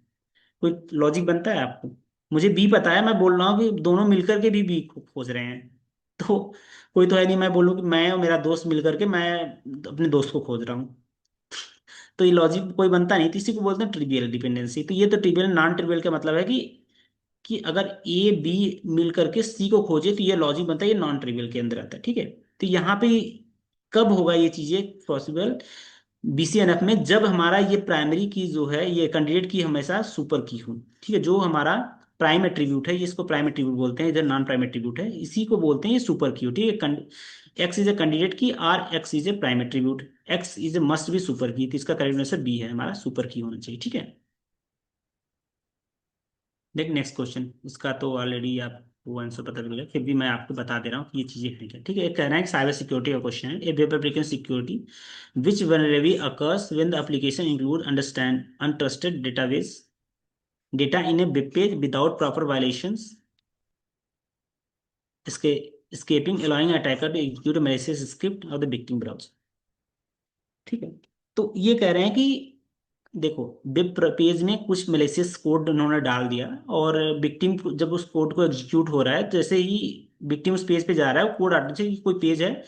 कोई लॉजिक बनता है आपको। मुझे बी पता है, मैं बोल रहा हूँ कि दोनों मिलकर के भी बी खोज रहे हैं, तो कोई तो है नहीं, मैं बोलूँ कि मैं और मेरा दोस्त मिलकर के मैं अपने दोस्त को खोज रहा हूँ, तो ये लॉजिक कोई बनता नहीं, तो इसी को बोलते हैं ट्रिवियल डिपेंडेंसी। तो ये तो ट्रिवियल नॉन ट्रिवियल का मतलब है कि अगर ए बी मिल करके सी को खोजे तो ये लॉजिक बनता है, ये नॉन ट्रिवियल के अंदर आता है, ठीक है। तो यहाँ पे कब होगा ये चीजें पॉसिबल BCNF में, जब हमारा ये प्राइमरी की जो है ये कैंडिडेट की हमेशा सुपर की हो, ठीक है। जो हमारा प्राइम एट्रीब्यूट है, ये इसको प्राइम एट्रीब्यूट बोलते हैं, इधर नॉन प्राइम एट्रीब्यूट है, इसी को बोलते हैं ये सुपर की हो, ठीक है। X is a candidate key, or X is a prime attribute, X is a must be super key, तो इसका करेक्ट आंसर बी है हमारा, सुपर की होना चाहिए, ठीक है। देख नेक्स्ट क्वेश्चन, इसका तो ऑलरेडी आपको आंसर पता चल गया, फिर भी मैं आपको बता दे रहा हूँ कि ये चीजें हैं क्या, ठीक है। एक कहना है कि साइबर सिक्योरिटी का क्वेश्चन है, a web application security which vulnerability occurs when the application include understand untrusted database data in a web page without proper violations इसके escaping allowing attacker to execute a malicious script of the victim browser, ठीक है। तो ये कह रहे हैं कि देखो वेब पेज में कुछ मैलिशियस कोड उन्होंने डाल दिया, और विक्टिम जब उस कोड को एग्जीक्यूट हो रहा है, जैसे ही विक्टिम उस पेज पे जा रहा है, कोड आने से कि कोई पेज है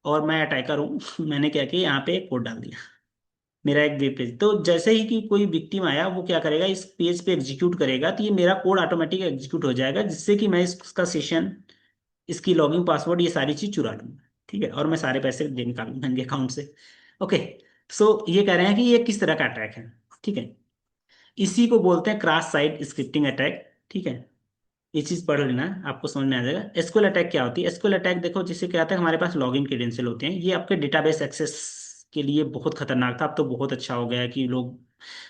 और मैं अटैकर हूँ मैंने क्या किया, यहाँ पे एक कोड डाल दिया, मेरा एक वेब पेज, तो जैसे ही कि कोई विक्टिम आया वो क्या करेगा, इस पेज पे एग्जीक्यूट करेगा, तो ये मेरा कोड ऑटोमेटिक एग्जीक्यूट हो जाएगा, जिससे कि मैं इसका सेशन, इसकी लॉगिन पासवर्ड ये सारी चीज चुरा लूंगा, ठीक है, और मैं सारे पैसे दे निकालूंगा इनके अकाउंट से। ओके, सो ये कह रहे हैं कि ये किस तरह का अटैक है, ठीक है। इसी को बोलते हैं क्रॉस साइट स्क्रिप्टिंग अटैक, ठीक है। ये चीज पढ़ लेना, आपको समझ में आ जाएगा। एसक्यूएल अटैक क्या होती है, एसक्यूएल अटैक देखो जिसे क्या आता है, हमारे पास लॉगिन क्रेडेंशियल होते हैं, ये आपके डेटाबेस एक्सेस के लिए बहुत खतरनाक था, अब तो बहुत अच्छा हो गया है कि लोग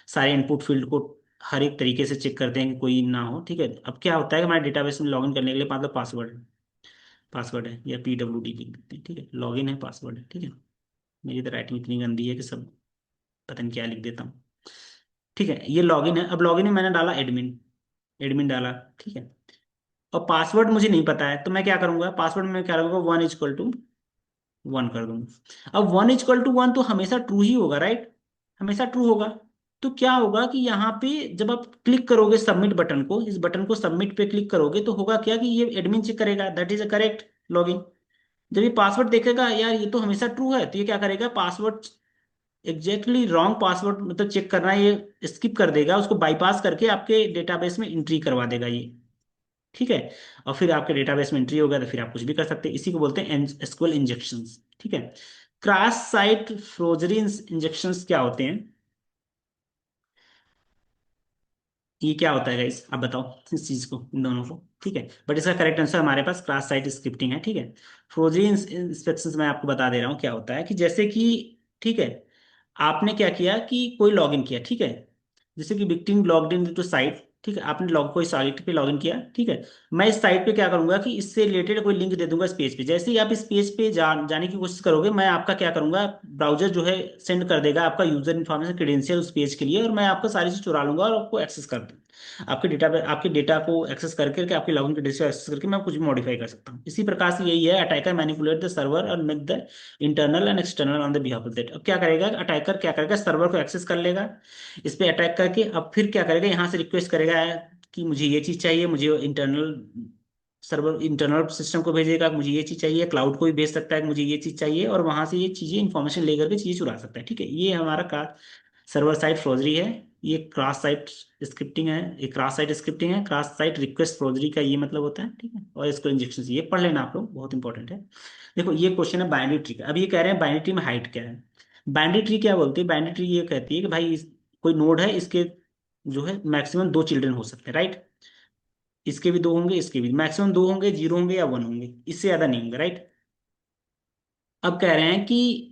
सारे इनपुट फील्ड को हर एक तरीके से चेक करते हैं कि कोई ना हो, ठीक है। अब क्या होता है कि हमारे डेटाबेस में लॉगिन करने के लिए मतलब पासवर्ड, पासवर्ड है या PWD लिख देते हैं, ठीक है, लॉगिन है पासवर्ड है, ठीक है। मेरी तो राइटिंग इतनी गंदी है कि सब पता नहीं क्या लिख देता हूँ, ठीक है। ये लॉगिन है, अब लॉगिन में मैंने डाला एडमिन, एडमिन डाला, ठीक है। और पासवर्ड मुझे नहीं पता है, तो मैं क्या करूंगा, पासवर्ड में क्या करूंगा, 1 कर दूंगा। अब 1 to 1 तो हमेशा ट्रू ही होगा, राइट, हमेशा ट्रू होगा। तो क्या होगा कि यहाँ पे जब आप क्लिक करोगे सबमिट बटन को, इस बटन को सबमिट पे क्लिक करोगे, तो होगा क्या कि ये एडमिन चेक करेगा that is a correct login. जब ये पासवर्ड देखेगा यार ये तो हमेशा ट्रू है, तो ये क्या करेगा, पासवर्ड एग्जैक्टली रॉन्ग पासवर्ड मतलब चेक करना है, ये स्किप कर देगा, उसको बाईपास करके आपके डेटाबेस में एंट्री करवा देगा ये, ठीक है। और फिर आपके डेटाबेस में एंट्री होगा तो फिर आप कुछ भी कर सकते हैं, इसी को बोलते हैं एसक्यूएल इंजेक्शंस, ठीक है। क्रॉस साइट फ्रोजरी इंजेक्शंस क्या होते हैं, ये क्या होता है गाइस, आप बताओ इस चीज को, इन दोनों को, ठीक है। बट इसका करेक्ट आंसर हमारे पास क्रॉस साइट स्क्रिप्टिंग है, ठीक है। फ्रोजरी इंस्पेक्शन मैं आपको बता दे रहा हूँ क्या होता है, कि जैसे कि, ठीक है, आपने क्या किया कि कोई लॉगिन किया, ठीक है, जैसे कि victim logged in to site, ठीक है, आपने लॉग कोई साइट पे लॉगिन किया, ठीक है। मैं इस साइट पे क्या करूंगा कि इससे रिलेटेड कोई लिंक दे दूंगा इस पेज पे, जैसे ही आप इस पेज पे जाने की कोशिश करोगे, मैं आपका क्या करूंगा, ब्राउजर जो है सेंड कर देगा आपका यूजर इन्फॉर्मेशन क्रेडेंशियल उस पेज के लिए, और मैं आपका सारी चीज चुरा लूंगा और आपको एक्सेस कर दूँ, आपके डेटा को एक्सेस करके आपके लॉगिन क्रेडेंशियल को एक्सेस करके मैं कुछ भी मॉडिफाई कर सकता हूँ। इसी प्रकार से यही है, अटैकर मैनिपुलेट द सर्वर और make the internal and external on the behalf of that. अब क्या करेगा अटैकर, क्या करेगा सर्वर को एक्सेस कर लेगा, इस पे अटैक करके अब फिर क्या करेगा यहाँ से रिक्वेस्ट करेगा कि मुझे ये चीज़ चाहिए, मुझे इंटरनल सर्वर इंटरनल सिस्टम को भेजेगा मुझे ये चीज़ चाहिए, क्लाउड को भी भेज सकता है कि मुझे ये चीज़ चाहिए, और वहां से ये चीज़ें इंफॉर्मेशन लेकर के चीज़ें चुरा सकता है। ठीक है, ये हमारा सर्वर साइड फ्रॉजरी है। ये क्रॉस साइट स्क्रिप्टिंग है, ये क्रॉस साइट स्क्रिप्टिंग है, क्रॉस साइट रिक्वेस्ट फ्रॉजरी का ये मतलब होता है। ठीक है, और इसको इंजेक्शन ये पढ़ लेना आप लोग, बहुत इंपॉर्टेंट है। देखो ये क्वेश्चन है बाइनरी ट्री का। अब ये कह रहे हैं बाइनरी ट्री में हाइट क्या है। बाइनरी ट्री क्या बोलती है, बाइनरी ट्री ये कहती है कि भाई कोई नोड है, इसके जो है मैक्सिमम 2 चिल्ड्रन हो सकते हैं, राइट। इसके भी 2 होंगे, इसके भी मैक्सिमम 2 होंगे, 0 होंगे या 1 होंगे, इससे ज्यादा नहीं होंगे, राइट। अब कह रहे हैं कि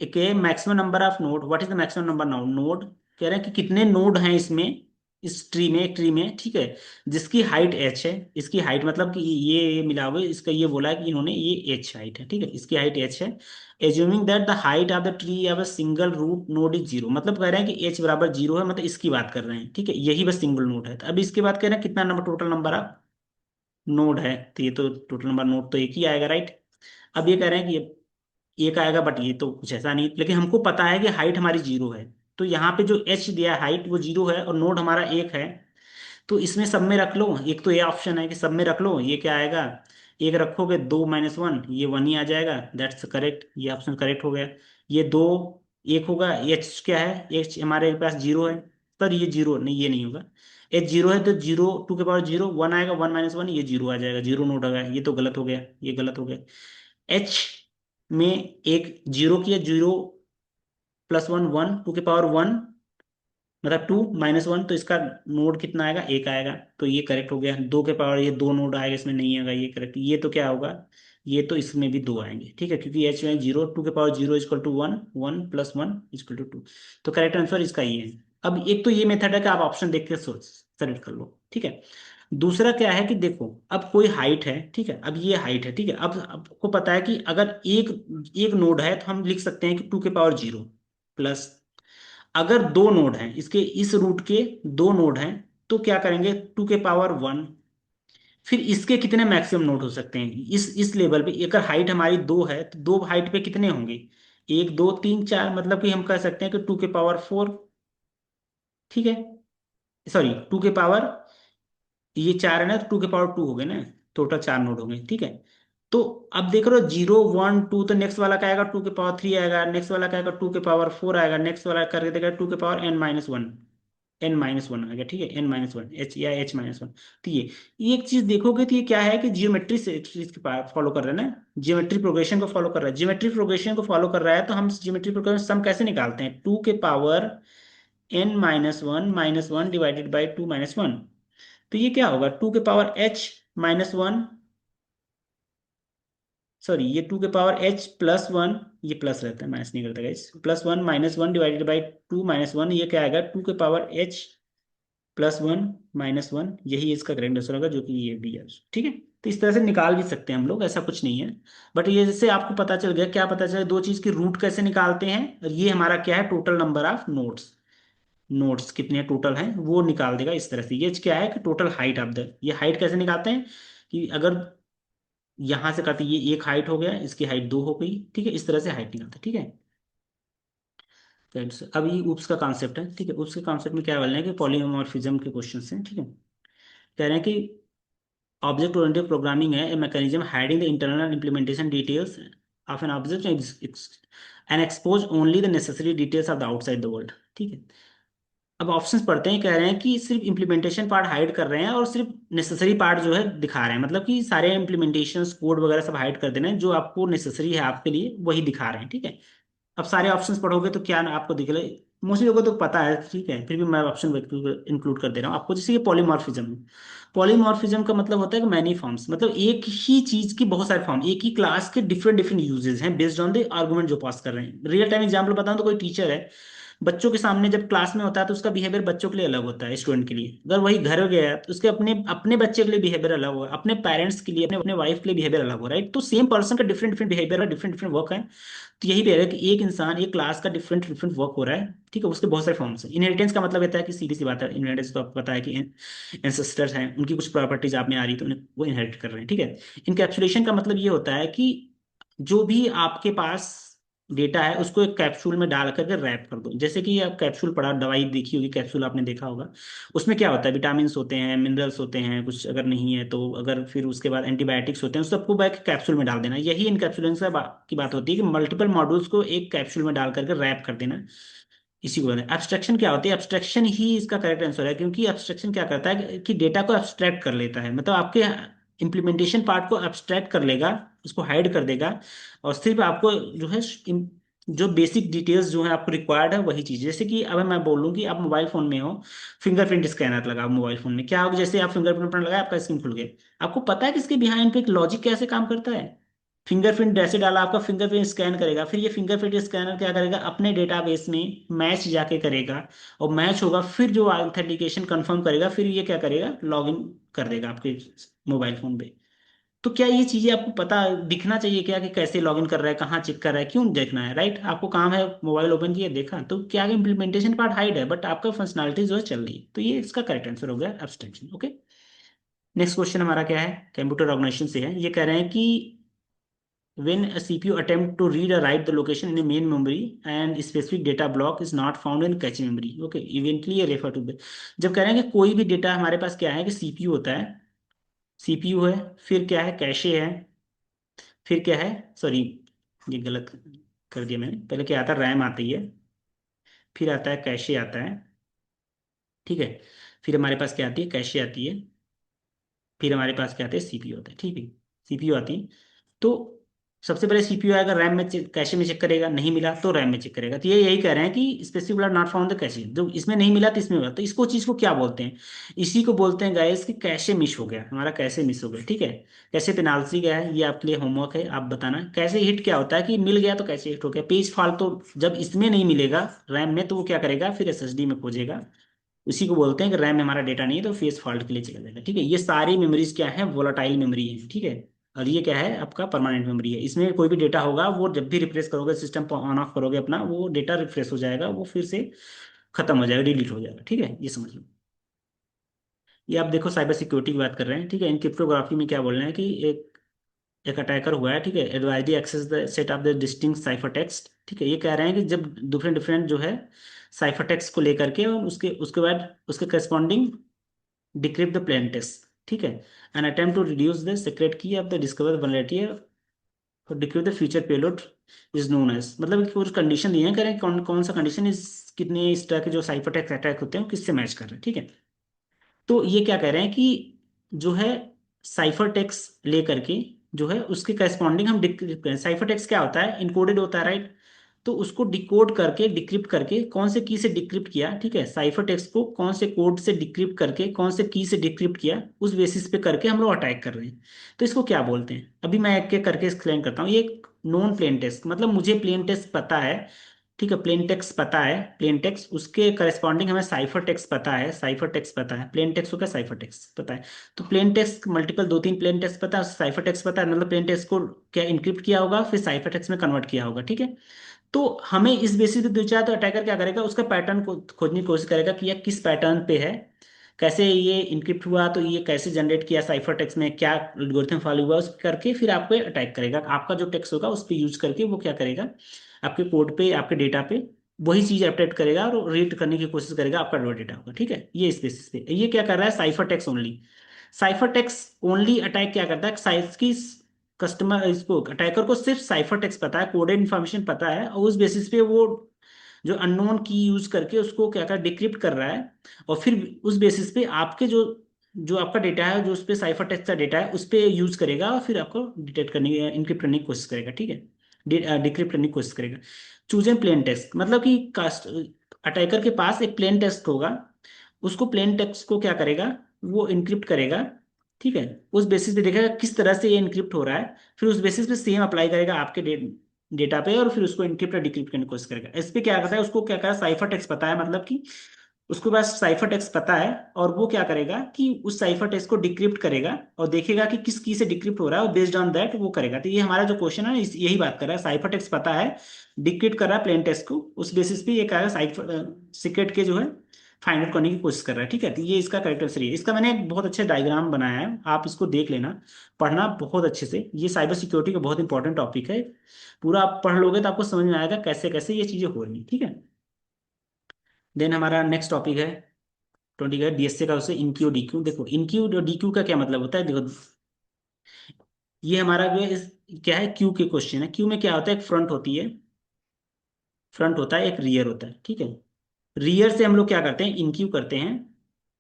एक maximum number of node, what is the maximum number node, कह रहे हैं कि कितने नोड हैं इसमें, इस ट्री में, एक ट्री में, ठीक है, जिसकी हाइट h है। इसकी हाइट मतलब कि ये मिला हुआ है, इसका ये बोला है कि इन्होंने ये h हाइट है, ठीक है, इसकी हाइट h है। Assuming that the height of the tree of a single root node is 0, मतलब कह रहे हैं कि h बराबर 0 है, मतलब इसकी बात कर रहे हैं, ठीक है, यही बस सिंगल नोड है। तो अब इसके बाद कह रहे हैं कितना number, total number of node है, तो ये तो टोटल नंबर नोड तो एक ही आएगा, राइट। अब ये कह रहे हैं कि एक आएगा, बट ये तो कुछ ऐसा नहीं, लेकिन हमको पता है कि हाइट हमारी 0 है, तो यहाँ पे जो एच दिया है हाइट वो 0 है और नोड हमारा 1 है। तो इसमें सब में रख लो, एक तो ये ऑप्शन है कि सब में रख लो, ये क्या आएगा, एक रखोगे 2 - 1, ये 1 ही आ जाएगा, दैट्स करेक्ट, ये ऑप्शन करेक्ट हो गया। ये 2 1 होगा, एच क्या है, एच हमारे पास 0 है, पर ये 0 नहीं, ये नहीं होगा। एच 0 है तो 0 2 के पावर 0 1 आएगा, 1 - 1 ये 0 आ जाएगा, 0 नोड आ गया, ये तो गलत हो गया, ये गलत हो गया। एच में एक 0 किया, 0 + 1 1 2 के पावर 1, मतलब 2 - 1, तो इसका नोड कितना आएगा, एक आएगा, तो ये करेक्ट हो गया। 2 के पावर ये 2 नोड आएगा, इसमें नहीं आएगा, ये करेक्ट। ये तो क्या होगा, ये तो इसमें भी 2 आएंगे, ठीक है, क्योंकि एच में 0 2 के पावर 0 = 1, 1 + 1 = 2। तो करेक्ट आंसर इसका ये है। अब एक तो ये मेथड है कि आप ऑप्शन देख के सोच सेलेक्ट कर लो, ठीक है। दूसरा क्या है कि देखो, अब कोई हाइट है, ठीक है, अब ये हाइट है, ठीक है, अब आपको पता है कि अगर एक एक नोड है तो हम लिख सकते हैं कि 2 के पावर 0 प्लस, अगर 2 नोड हैं इसके, इस रूट के 2 नोड हैं, तो क्या करेंगे 2 के पावर 1। फिर इसके कितने मैक्सिमम नोड हो सकते हैं इस लेवल पे, अगर हाइट हमारी 2 है तो 2 हाइट पे कितने होंगे, 1 2 3 4, मतलब कि हम कह सकते हैं कि 2 के पावर 4, ठीक है, सॉरी 2 के पावर, ये 4 है ना, तो 2 के पावर 2 हो गए ना, टोटल 4 नोड हो गए, ठीक है। तो अब देख रहे हो 0 1 2, तो नेक्स्ट वाला क्या आएगा, 2 के पावर 3 आएगा, नेक्स्ट वाला क्या आएगा, 2 के पावर 4 आएगा, नेक्स्ट वाला करके देखा 2 के पावर n - 1, n - 1 आ गया, ठीक है, n - 1 एच या h - 1। तो ये एक चीज देखोगे तो ये क्या है कि जियोमेट्री से चीज फॉलो कर रहा है ना, जियोमेट्री प्रोग्रेशन को फॉलो कर रहा है, जियोमेट्री प्रोग्रेशन को फॉलो कर रहा है, तो हम जियोमेट्री प्रोग्रेशन सम कैसे निकालते हैं, 2 के पावर n - 1 - 1 / 2 - 1। तो ये क्या होगा, 2 के पावर h - 1, सॉरी ये 2 के पावर h + 1, ये प्लस रहता है, माइनस नहीं करता गाइस, +1 - 1 / 2 - 1, ये क्या आएगा, 2 के पावर h + 1 - 1, यही इसका करेक्ट आंसर होगा, जो कि ये भी है, ठीक है। तो इस तरह से निकाल भी सकते हैं हम लोग, ऐसा कुछ नहीं है। बट ये जैसे आपको पता चल गया, क्या पता चला, दो चीज की रूट कैसे निकालते हैं, और ये हमारा क्या है, total number of nodes, notes कितने टोटल हैं वो निकाल देगा इस तरह से। ये क्या है कि टोटल हाइट ऑफ द, ये हाइट कैसे निकालते हैं कि अगर यहां से करते, ये एक हाइट हो गया, इसकी हाइट 2 हो गई, ठीक है, इस तरह से हाइट निकालते हैं, ठीक है। तो अब ये उप्स का कॉन्सेप्ट है, ठीक है, उप्स के कॉन्सेप्ट में क्या बोलना है कि पॉलीमॉर्फिज्म के क्वेश्चन हैं, ठीक है। कह रहे हैं कि ऑब्जेक्ट ओरिएंटेड प्रोग्रामिंग है a mechanism hiding the internal implementation details of an object and expose only the necessary details of the outside the world, ठीक है। अब ऑप्शंस पढ़ते हैं, कह रहे हैं कि सिर्फ इम्प्लीमेंटेशन पार्ट हाइड कर रहे हैं और सिर्फ नेसेसरी पार्ट जो है दिखा रहे हैं, मतलब कि सारे इम्प्लीमेंटेशन कोड वगैरह सब हाइड कर देना है, जो आपको नेसेसरी है आपके लिए वही दिखा रहे हैं, ठीक है। अब सारे ऑप्शंस पढ़ोगे तो क्या आपको दिख रहा है, मोस्टली लोगों को तो पता है, ठीक है, फिर भी मैं ऑप्शन इंक्लूड कर दे रहा हूँ आपको। जैसे ये पॉलीमॉर्फिज्म है, पॉलीमॉर्फिज्म का मतलब होता है कि मैनी फॉर्म्स, मतलब एक ही चीज की बहुत सारे फॉर्म, एक ही क्लास के डिफरेंट डिफरेंट यूजेस हैं बेस्ड ऑन द आर्गुमेंट जो पास कर रहे हैं। रियल टाइम एग्जाम्पल बताऊं तो कोई टीचर है, बच्चों के सामने जब क्लास में होता है तो उसका बिहेवियर बच्चों के लिए अलग होता है, स्टूडेंट के लिए। अगर वही घर गया है तो उसके अपने अपने बच्चे के लिए बिहेवियर अलग होगा, अपने पेरेंट्स के लिए, अपने अपने वाइफ के लिए बिहेवियर अलग हो रहा है। तो सेम पर्सन का डिफरेंट डिफरेंट बिहेवियर है, डिफरेंट डिफरेंट वर्क है। तो यही भी है कि एक इंसान, एक क्लास का डिफरेंट डिफरेंट वर्क हो रहा है, ठीक है। उसके बहुत सारे फॉर्म्स हैं। इनहेरिटेंस का मतलब होता है कि सीधी सी बात है, इनहेरिटेंस तो आपको पता है कि एंसेस्टर्स हैं, उनकी कुछ प्रॉपर्टीज आप में आ रही है तो उन्हें वो इनहेरिट कर रहे हैं, ठीक है। इनकैप्सुलेशन का मतलब ये होता है कि जो भी आपके पास डेटा है उसको एक कैप्सूल में डाल करके रैप कर दो। जैसे कि आप कैप्सूल पढ़ा, दवाई देखी होगी, कैप्सूल आपने देखा होगा। उसमें क्या होता है, विटामिन होते हैं, मिनरल्स होते हैं कुछ, अगर नहीं है तो, अगर फिर उसके बाद एंटीबायोटिक्स होते हैं, उस सबको बैक कैप्सूल में डाल देना। यही इनकैप्सुलेशन की बात होती है कि मल्टीपल मॉड्यूल्स को एक कैप्सूल में डाल करके रैप कर देना। इसी को कहते हैं एब्स्ट्रैक्शन। क्या होती है एब्स्ट्रैक्शन, ही इसका करेक्ट आंसर है, क्योंकि एब्स्ट्रैक्शन क्या करता है कि डेटा को एब्स्ट्रैक्ट कर लेता है, मतलब आपके इम्प्लीमेंटेशन पार्ट को एब्स्ट्रैक्ट कर लेगा, उसको हाइड कर देगा, और सिर्फ आपको जो है जो बेसिक डिटेल्स जो है आपको रिक्वायर्ड है वही चीज। जैसे कि अब मैं बोलूँ कि आप मोबाइल फोन में हो, फिंगरप्रिंट स्कैनर लगा मोबाइल फोन में, क्या होगा, जैसे आप फिंगरप्रिंट लगाया आपका स्क्रीन खुल गया। आपको पता है कि इसके बिहाइंड पे एक लॉजिक कैसे काम करता है। फिंगरप्रिंट जैसे डाला, आपका फिंगरप्रिंट स्कैन करेगा, फिर ये फिंगरप्रिंट स्कैनर क्या करेगा, अपने डेटाबेस में मैच जाके करेगा, और मैच होगा, फिर जो ऑथेंटिकेशन कंफर्म करेगा, फिर ये क्या करेगा, लॉगिन कर देगा आपके मोबाइल फोन पे। तो क्या ये चीजें आपको पता दिखना चाहिए क्या, कि कैसे लॉगिन कर रहा है, कहाँ चेक कर रहा है, क्यों देखना है, राइट। आपको काम है मोबाइल ओपन किया देखा, तो क्या इम्प्लीमेंटेशन पार्ट हाइड है, बट आपका फंक्शनलिटी जो है चल रही है। तो ये इसका करेक्ट आंसर हो गया एब्स्ट्रैक्शन, ओके। नेक्स्ट क्वेश्चन हमारा क्या है, कंप्यूटर ऑर्गेनाइजेशन से है। ये कह रहे हैं कि when a CPU attempt to read or write the location in a main memory and specific data block is not found in cache memory, okay, eventually ये refer to the। जब कह रहे हैं कि कोई भी डेटा हमारे पास क्या है, कि सीपीयू होता है, सीपीयू है, फिर क्या है, कैशे है, फिर क्या है, सॉरी ये गलत कर दिया मैंने, पहले क्या आता है, रैम आती है, फिर आता है कैशे आता है, ठीक है। फिर हमारे पास क्या आती है, कैशे आती है, फिर हमारे पास क्या आते हैं, सीपीयू होता है, ठीक है। सीपीयू आती है, तो सबसे पहले सीपीयू आएगा, रैम में कैशे में चेक करेगा, नहीं मिला तो रैम में चेक करेगा। तो ये यही कह रहे हैं कि specific not found the cache, जो इसमें नहीं मिला तो इसमें मिला, तो इसको चीज को क्या बोलते हैं, इसी को बोलते हैं गाइस कि कैशे मिस हो गया, हमारा कैशे मिस हो गया, ठीक है। कैशे पेनाल्टी क्या है, ये आपके लिए होमवर्क है, आप बताना। कैशे हिट क्या होता है, कि मिल गया तो कैशे हिट हो गया, पेज फॉल्ट, तो जब इसमें नहीं मिलेगा रैम में, तो वो क्या करेगा, फिर एसएसडी में खोजेगा। उसी को बोलते हैं कि रैम में हमारा डेटा नहीं है तो फेस फॉल्ट के लिए चला जाएगा, ठीक है। ये सारी मेमोरीज क्या है, वोलाटाइल मेमोरी है, ठीक है। और ये क्या है, आपका परमानेंट मेमोरी है। इसमें कोई भी डेटा होगा, वो जब भी रिफ्रेश करोगे, सिस्टम पर ऑन ऑफ करोगे अपना, वो डेटा रिफ्रेश हो जाएगा, वो फिर से खत्म हो जाएगा, डिलीट हो जाएगा, ठीक है, ये समझ लो। ये आप देखो साइबर सिक्योरिटी की बात कर रहे हैं, ठीक है। इन क्रिप्टोग्राफी में क्या बोल रहे हैं कि एक अटैकर हुआ है, ठीक है, advisedly access the set of the distinct cipher text, ठीक है। ये कह रहे हैं कि जब डिफरेंट डिफरेंट जो है साइफर टेक्स्ट को लेकर के, और उसके उसके बाद उसके corresponding decrypt the plain text, ठीक है। an attempt to reduce the secret key of the discovered vulnerability or decrypt the future payload is known as, मतलब कि कुछ कंडीशन दिए हैं, करें कौन कौन सा कंडीशन इस कितने इस तरह के जो साइफर टेक्स्ट अटैक होते हैं वो किससे मैच कर रहे हैं, ठीक है। तो ये क्या कह रहे हैं कि जो है साइफर टेक्स्ट ले करके जो है उसके करस्पॉन्डिंग हम डिक्रिप्ट करें। साइफर टेक्स्ट क्या होता है, इनकोडेड होता है, राइट। तो उसको डिकोड करके डिक्रिप्ट करके, कौन से की से डिक्रिप्ट किया, ठीक है, साइफर टेक्स्ट को कौन से कोड से डिक्रिप्ट करके, कौन से की से डिक्रिप्ट किया, उस बेसिस पे करके हम लोग अटैक कर रहे हैं। तो इसको क्या बोलते हैं, अभी मैं एक एक करके एक्सप्लेन करता हूँ। ये नॉन प्लेन टेक्स्ट, मतलब मुझे प्लेन टेक्स्ट पता है, ठीक है, प्लेन टेक्स्ट पता है, प्लेन टेक्स्ट उसके करस्पॉन्डिंग हमें साइफर टेक्स्ट पता है, साइफर टेक्स्ट पता है, प्लेन टेक्स्ट हो गया, साइफर टेक्स्ट पता है। तो प्लेन टेक्स्ट मल्टीपल दो तीन प्लेन टेक्स्ट पता है, साइफर टेक्स्ट पता है, मतलब प्लेन टेक्स्ट को क्या इंक्रिप्ट किया होगा, फिर साइफर टेक्स्ट में कन्वर्ट किया होगा, ठीक है। तो हमें इस बेसिस पे दो चार, तो अटैकर क्या करेगा, उसका पैटर्न को खोजने की कोशिश करेगा कि यह किस पैटर्न पे है, कैसे ये इनक्रिप्ट हुआ, तो ये कैसे जनरेट किया साइफर टेक्स्ट में, क्या एल्गोरिथम फॉलो हुआ, उस पर करके फिर आपको अटैक करेगा। आपका जो टेक्स्ट होगा उस पर यूज करके वो क्या करेगा, आपके कोड पे, आपके डेटा पे वही चीज अपडेट करेगा और रीड करने की कोशिश करेगा, आपका जो डेटा होगा, ठीक है। ये इस बेसिस पे ये क्या कर रहा है, cipher text only. Cipher text only attack क्या करता है, साइज की कस्टमर इसको अटैकर को सिर्फ साइफर टेक्स्ट पता है, कोडेड इन्फॉर्मेशन पता है, और उस बेसिस पे वो जो अननोन की यूज करके उसको क्या कर डिक्रिप्ट कर रहा है, और फिर उस बेसिस पे आपके जो जो आपका डेटा है, जो उस पे साइफर टेक्स्ट का डेटा है, उस पे यूज करेगा, और फिर आपको डिटेक्ट करने की, इनक्रिप्ट करने की कोशिश करेगा, ठीक है, डिक्रिप्ट करने की कोशिश करेगा। चूज एन प्लेन टेक्स्ट, मतलब कि कास्ट अटैकर के पास एक प्लेन टेक्स्ट होगा, उसको प्लेन टेक्स्ट को क्या करेगा, वो इनक्रिप्ट करेगा, ठीक है। उस बेसिस पे देखेगा किस तरह से ये इनक्रिप्ट हो रहा है, फिर उस बेसिस पे सेम अप्लाई करेगा आपके डेटा पे और फिर उसको इनक्रिप्ट और डिक्रिप्ट करने की कोशिश करेगा। इस पे क्या करता है, उसको क्या करेगा, साइफर टेक्स्ट पता है, मतलब कि उसके पास साइफर टेक्स्ट पता है, और वो क्या करेगा कि उस साइफर टेक्स्ट को डिक्रिप्ट करेगा और देखेगा कि किस की से डिक्रिप्ट हो रहा है, और बेस्ड ऑन दैट वो करेगा। तो ये हमारा जो क्वेश्चन है यही बात कर रहा है, साइफर टेक्स्ट पता है, डिक्रिप्ट कर रहा है प्लेन टेक्स्ट को, उस बेसिस पे ये कहेगा साइफर सीक्रेट के जो है फाइंड आउट करने की कोशिश कर रहा है। ठीक है, तो ये इसका करेक्ट आंसर है। इसका मैंने एक बहुत अच्छा डायग्राम बनाया है, आप इसको देख लेना, पढ़ना बहुत अच्छे से। ये साइबर सिक्योरिटी का बहुत इंपॉर्टेंट टॉपिक है, पूरा आप पढ़ लोगे तो आपको समझ में आएगा कैसे कैसे ये चीजें हो रही हैं। ठीक है, देन हमारा नेक्स्ट टॉपिक है 20 का डीएसए का, उससे इनक्यू डीक्यू। देखो इनक्यू और डीक्यू का क्या मतलब होता है, देखो ये हमारा जो है क्या है, क्यू के क्वेश्चन है। क्यू में क्या होता है, एक फ्रंट होती है, फ्रंट होता है, एक रियर होता है। ठीक है, रियर से हम लोग क्या करते हैं, इनक्यू करते हैं,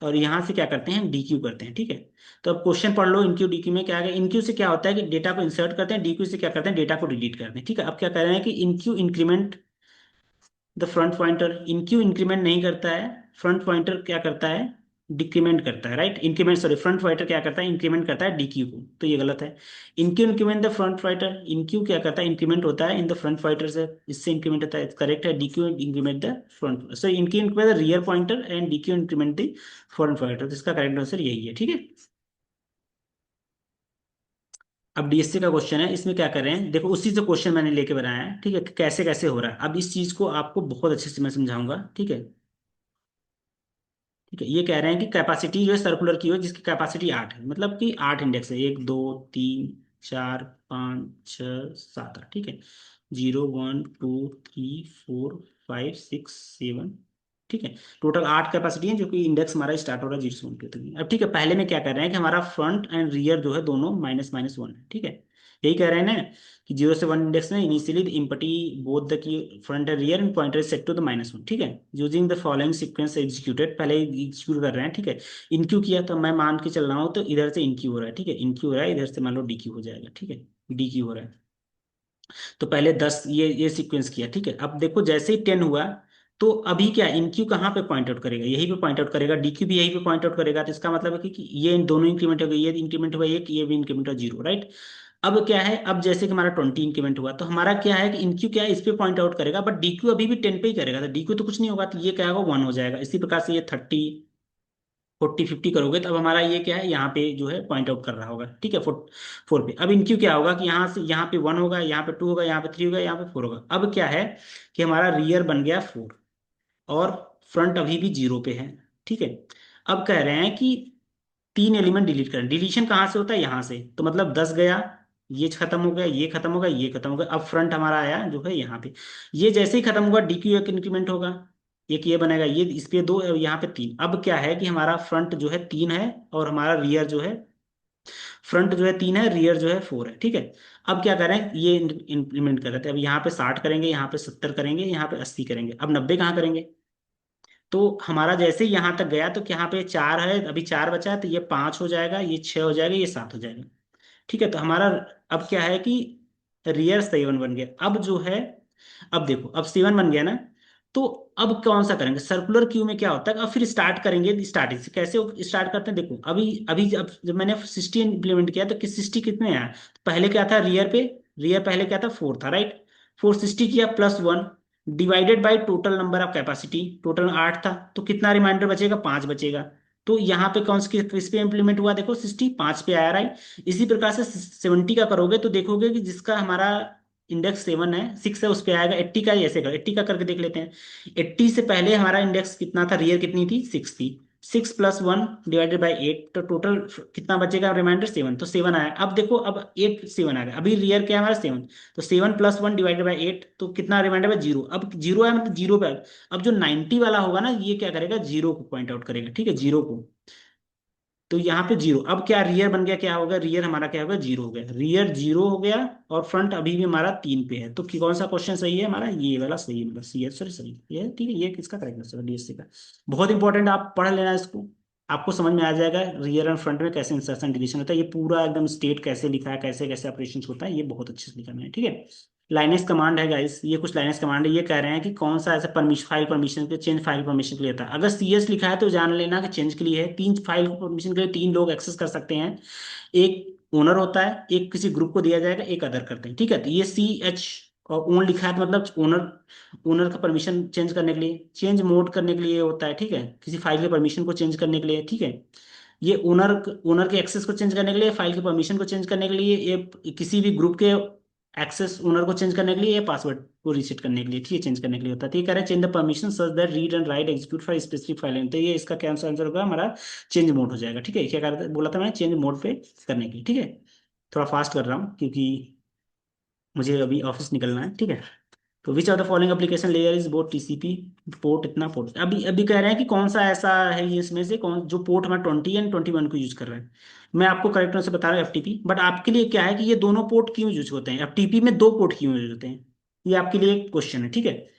और यहां से क्या करते हैं, डीक्यू करते हैं। ठीक है, तो अब क्वेश्चन पढ़ लो, इनक्यू डीक्यू में क्या है। इनक्यू से क्या होता है कि डेटा को इंसर्ट करते हैं, डीक्यू से क्या करते हैं, डेटा को डिलीट करते हैं। ठीक है, अब क्या कर रहे हैं कि enqueue increment the front pointer, enqueue increment नहीं करता है, फ्रंट पॉइंटर क्या करता है, डिक्रीमेंट करता है, right. Increment, sorry, front pointer क्या करता है, इंक्रीमेंट करता है डीक्यू को, तो ये गलत है। इनक्यू इंक्रीमेंट द फ्रंट पॉइंटर, इनक्यू क्या करता है, इंक्रीमेंट होता है इन द फ्रंट पॉइंटर से, इससे इंक्रीमेंट होता है, करेक्ट है। Dequeue increment the front, so enqueue increment the rear pointer and dequeue increment the front pointer, तो इसका करेक्ट आंसर यही है। ठीक है, अब डीएससी का क्वेश्चन है, इसमें क्या कर रहे हैं, देखो उसी से क्वेश्चन मैंने लेके बनाया है। ठीक है, कि कैसे कैसे हो रहा है, अब इस चीज को आपको बहुत अच्छे से मैं समझाऊंगा। ठीक है, ठीक है, ये कह रहे हैं कि कैपेसिटी जो है सर्कुलर की हो जिसकी कैपेसिटी 8 है, मतलब कि 8 इंडेक्स है, 1 2 3 4 5 6 7 8। ठीक है, 0 1 2 3 4 5 6 7। ठीक है, टोटल 8 कैपेसिटी है, जो कि इंडेक्स हमारा स्टार्ट हो रहा है 0 से 1 2 3। अब ठीक है, पहले में क्या कर रहे हैं कि हमारा फ्रंट एंड रियर जो है दोनों माइनस माइनस 1 है। ठीक है, यही कह रहे हैं ना कि 0 से 1 इंडेक्स में initially the empty both the key front end rear end pointer set to the -1। ठीक है, using the following sequence executed, पहले एग्जीक्यूट कर रहे हैं। ठीक है, इनक्यू किया तो मैं मान के चल रहा हूँ, तो इधर से इनक्यू हो रहा है। ठीक है, इनक्यू हो रहा है, इधर से मान लो डीक्यू हो जाएगा। ठीक है, डीक्यू हो रहा है, तो पहले 10 ये सीक्वेंस किया। ठीक है, अब देखो जैसे ही 10 हुआ, तो अभी क्या इनक्यू कहाँ पे पॉइंट आउट करेगा, यहीं पे पॉइंट आउट करेगा, डीक्यू भी यहीं पे पॉइंट आउट करेगा। तो इसका मतलब है कि ये इन दोनों इंक्रीमेंट हो गए, ये इंक्रीमेंट हुआ एक, ये भी इंक्रीमेंट हुआ 0, राइट। अब क्या है, अब जैसे कि हमारा 20 इंक्रीमेंट हुआ, तो हमारा क्या है कि इनक्यू क्या है, इस पे पॉइंट आउट करेगा, बट डीक्यू अभी भी 10 पे ही करेगा, तो डीक्यू तो कुछ नहीं होगा, तो ये क्या होगा, 1 हो जाएगा। इसी प्रकार से ये 30 40 50 करोगे, तो अब हमारा ये क्या है, यहाँ पे जो है पॉइंट आउट कर रहा होगा। ठीक है, 4 पे। अब इनक्यू क्या होगा कि यहाँ से यहाँ पे 1 होगा, यहाँ पे 2 होगा, यहाँ पे 3 होगा, यहाँ पे 4 होगा। अब क्या है कि हमारा रियर बन गया 4, और फ्रंट अभी भी 0 पे है। ठीक है, अब कह रहे हैं कि 3 एलिमेंट डिलीट करें। डिलीशन कहाँ से होता है, यहाँ से, तो मतलब 10 गया, ये खत्म हो गया, ये खत्म हो गया, ये खत्म हो गया। अब फ्रंट हमारा आया जो है यहाँ पे, ये जैसे ही खत्म होगा डीक्यू एक इंक्रीमेंट होगा, एक ये बनेगा, ये इस पे 2, यहाँ पे 3। अब क्या है कि हमारा फ्रंट जो है 3 है, और हमारा रियर जो है, फ्रंट जो है 3 है, रियर जो है 4 है। ठीक है, अब क्या करें, ये इंप्लीमेंट कर रहे थे, अब यहाँ पे 60 करेंगे, यहाँ पे 70 करेंगे, यहाँ पे 80 करेंगे, अब 90 कहाँ करेंगे। तो हमारा जैसे ही यहाँ तक गया, तो यहाँ पे 4 है, अभी 4 बचा है, तो ये 5 हो जाएगा, ये 6 हो जाएगा, ये 7 हो जाएगा। ठीक है, तो हमारा अब क्या है कि रियर 7 बन गया। अब जो है, अब देखो, अब 7 बन गया ना, तो अब कौन सा करेंगे, सर्कुलर क्यू में क्या होता है, अब फिर स्टार्ट करेंगे स्टार्टिंग से। कैसे स्टार्ट करते हैं, देखो अभी अभी जब मैंने 60 इम्प्लीमेंट किया, तो किस 60 कितने आया, तो पहले क्या था रियर पे, रियर पहले क्या था 4 था, राइट। 460 किया +1 divided by total number of capacity, total 8 था, तो कितना रिमाइंडर बचेगा, 5 बचेगा। तो यहाँ पे कौन सी किस पे इंप्लीमेंट हुआ, देखो 60 5 पे आया, राइट। इसी प्रकार से 70 का करोगे, तो देखोगे कि जिसका हमारा इंडेक्स 7 है, 6 है, उस पे आएगा 80 का। ऐसे कर 80 का करके देख लेते हैं। 80 से पहले हमारा इंडेक्स कितना था, रियर कितनी थी, 6 थी। 6 + 1 डिवाइडेड बाई 8, तो टोटल कितना बचेगा, रिमाइंडर 7, तो 7 आया। अब देखो, अब 8 7 आ गया, अभी रियर क्या है हमारा 7, तो 7 + 1 डिवाइडेड बाई 8, तो कितना रिमाइंडर है, 0। अब 0 है, मतलब 0 पे अब जो 90 वाला होगा ना, ये क्या करेगा, 0 को पॉइंट आउट करेगा। ठीक है, 0 को, तो यहाँ पे 0। अब क्या रियर बन गया, क्या होगा, रियर हमारा क्या होगा, 0 हो गया, रियर 0 हो गया, और फ्रंट अभी भी हमारा 3 पे है। तो कौन सा क्वेश्चन सही है हमारा, ये वाला सही है, मतलब सी है, सॉरी सही ये, ठीक है, ये किसका करेक्ट आंसर है, डीएससी का। बहुत इंपॉर्टेंट, आप पढ़ लेना इसको, आपको समझ में आ जाएगा रियर एंड फ्रंट में कैसे इंसर्शन डिलीशन होता है, ये पूरा एकदम स्टेट कैसे लिखा है, कैसे कैसे ऑपरेशन होता है, ये बहुत अच्छे से लिखा मैंने। ठीक है, लाइनेस कमांड है गाइस, ये कुछ लाइनेस कमांड है। ये कह रहे हैं कि कौन सा ऐसा परमिशन, फाइल परमिशन के चेंज फाइल परमिशन के लिए था। अगर CS लिखा है तो जान लेना कि चेंज के लिए है। 3 फाइल परमिशन के लिए 3 लोग एक्सेस कर सकते हैं, एक ओनर होता है, एक किसी ग्रुप को दिया जाएगा, एक अदर करते हैं। ठीक है, तो ये CH और ओन लिखा है तो मतलब ओनर, ओनर का परमिशन चेंज करने के लिए, चेंज मोड करने के लिए होता है, ठीक है, किसी फाइल के परमिशन को चेंज करने के लिए, ठीक है। ये ओनर, ओनर के एक्सेस को चेंज करने के लिए, फाइल के परमिशन को चेंज करने के लिए, ये किसी भी ग्रुप के एक्सेस ओनर को चेंज करने के लिए, या पासवर्ड को रीसेट करने के लिए, ठीक है, चेंज करने के लिए होता है। तो ये कह रहे हैं change the permission such that read and right execute for specific file. तो ये इसका क्या आंसर होगा हमारा, चेंज मोड हो जाएगा, ठीक है। क्या कर बोला था मैंने, चेंज मोड पे करने के लिए, ठीक है। थोड़ा फास्ट कर रहा हूँ क्योंकि मुझे अभी ऑफिस निकलना है, ठीक है। तो which of the following application layer is both TCP port, इतना पोर्ट, अभी अभी कह रहे हैं कि कौन सा ऐसा है ये इसमें से, कौन जो पोर्ट हमारा 20 एंड 21 को यूज कर रहा है। मैं आपको करेक्ट से बता रहा हूँ एफटीपी, बट आपके लिए क्या है कि ये दोनों पोर्ट क्यों यूज होते हैं, एफटीपी में दो पोर्ट क्यों यूज होते हैं, ये आपके लिए क्वेश्चन है, ठीक है।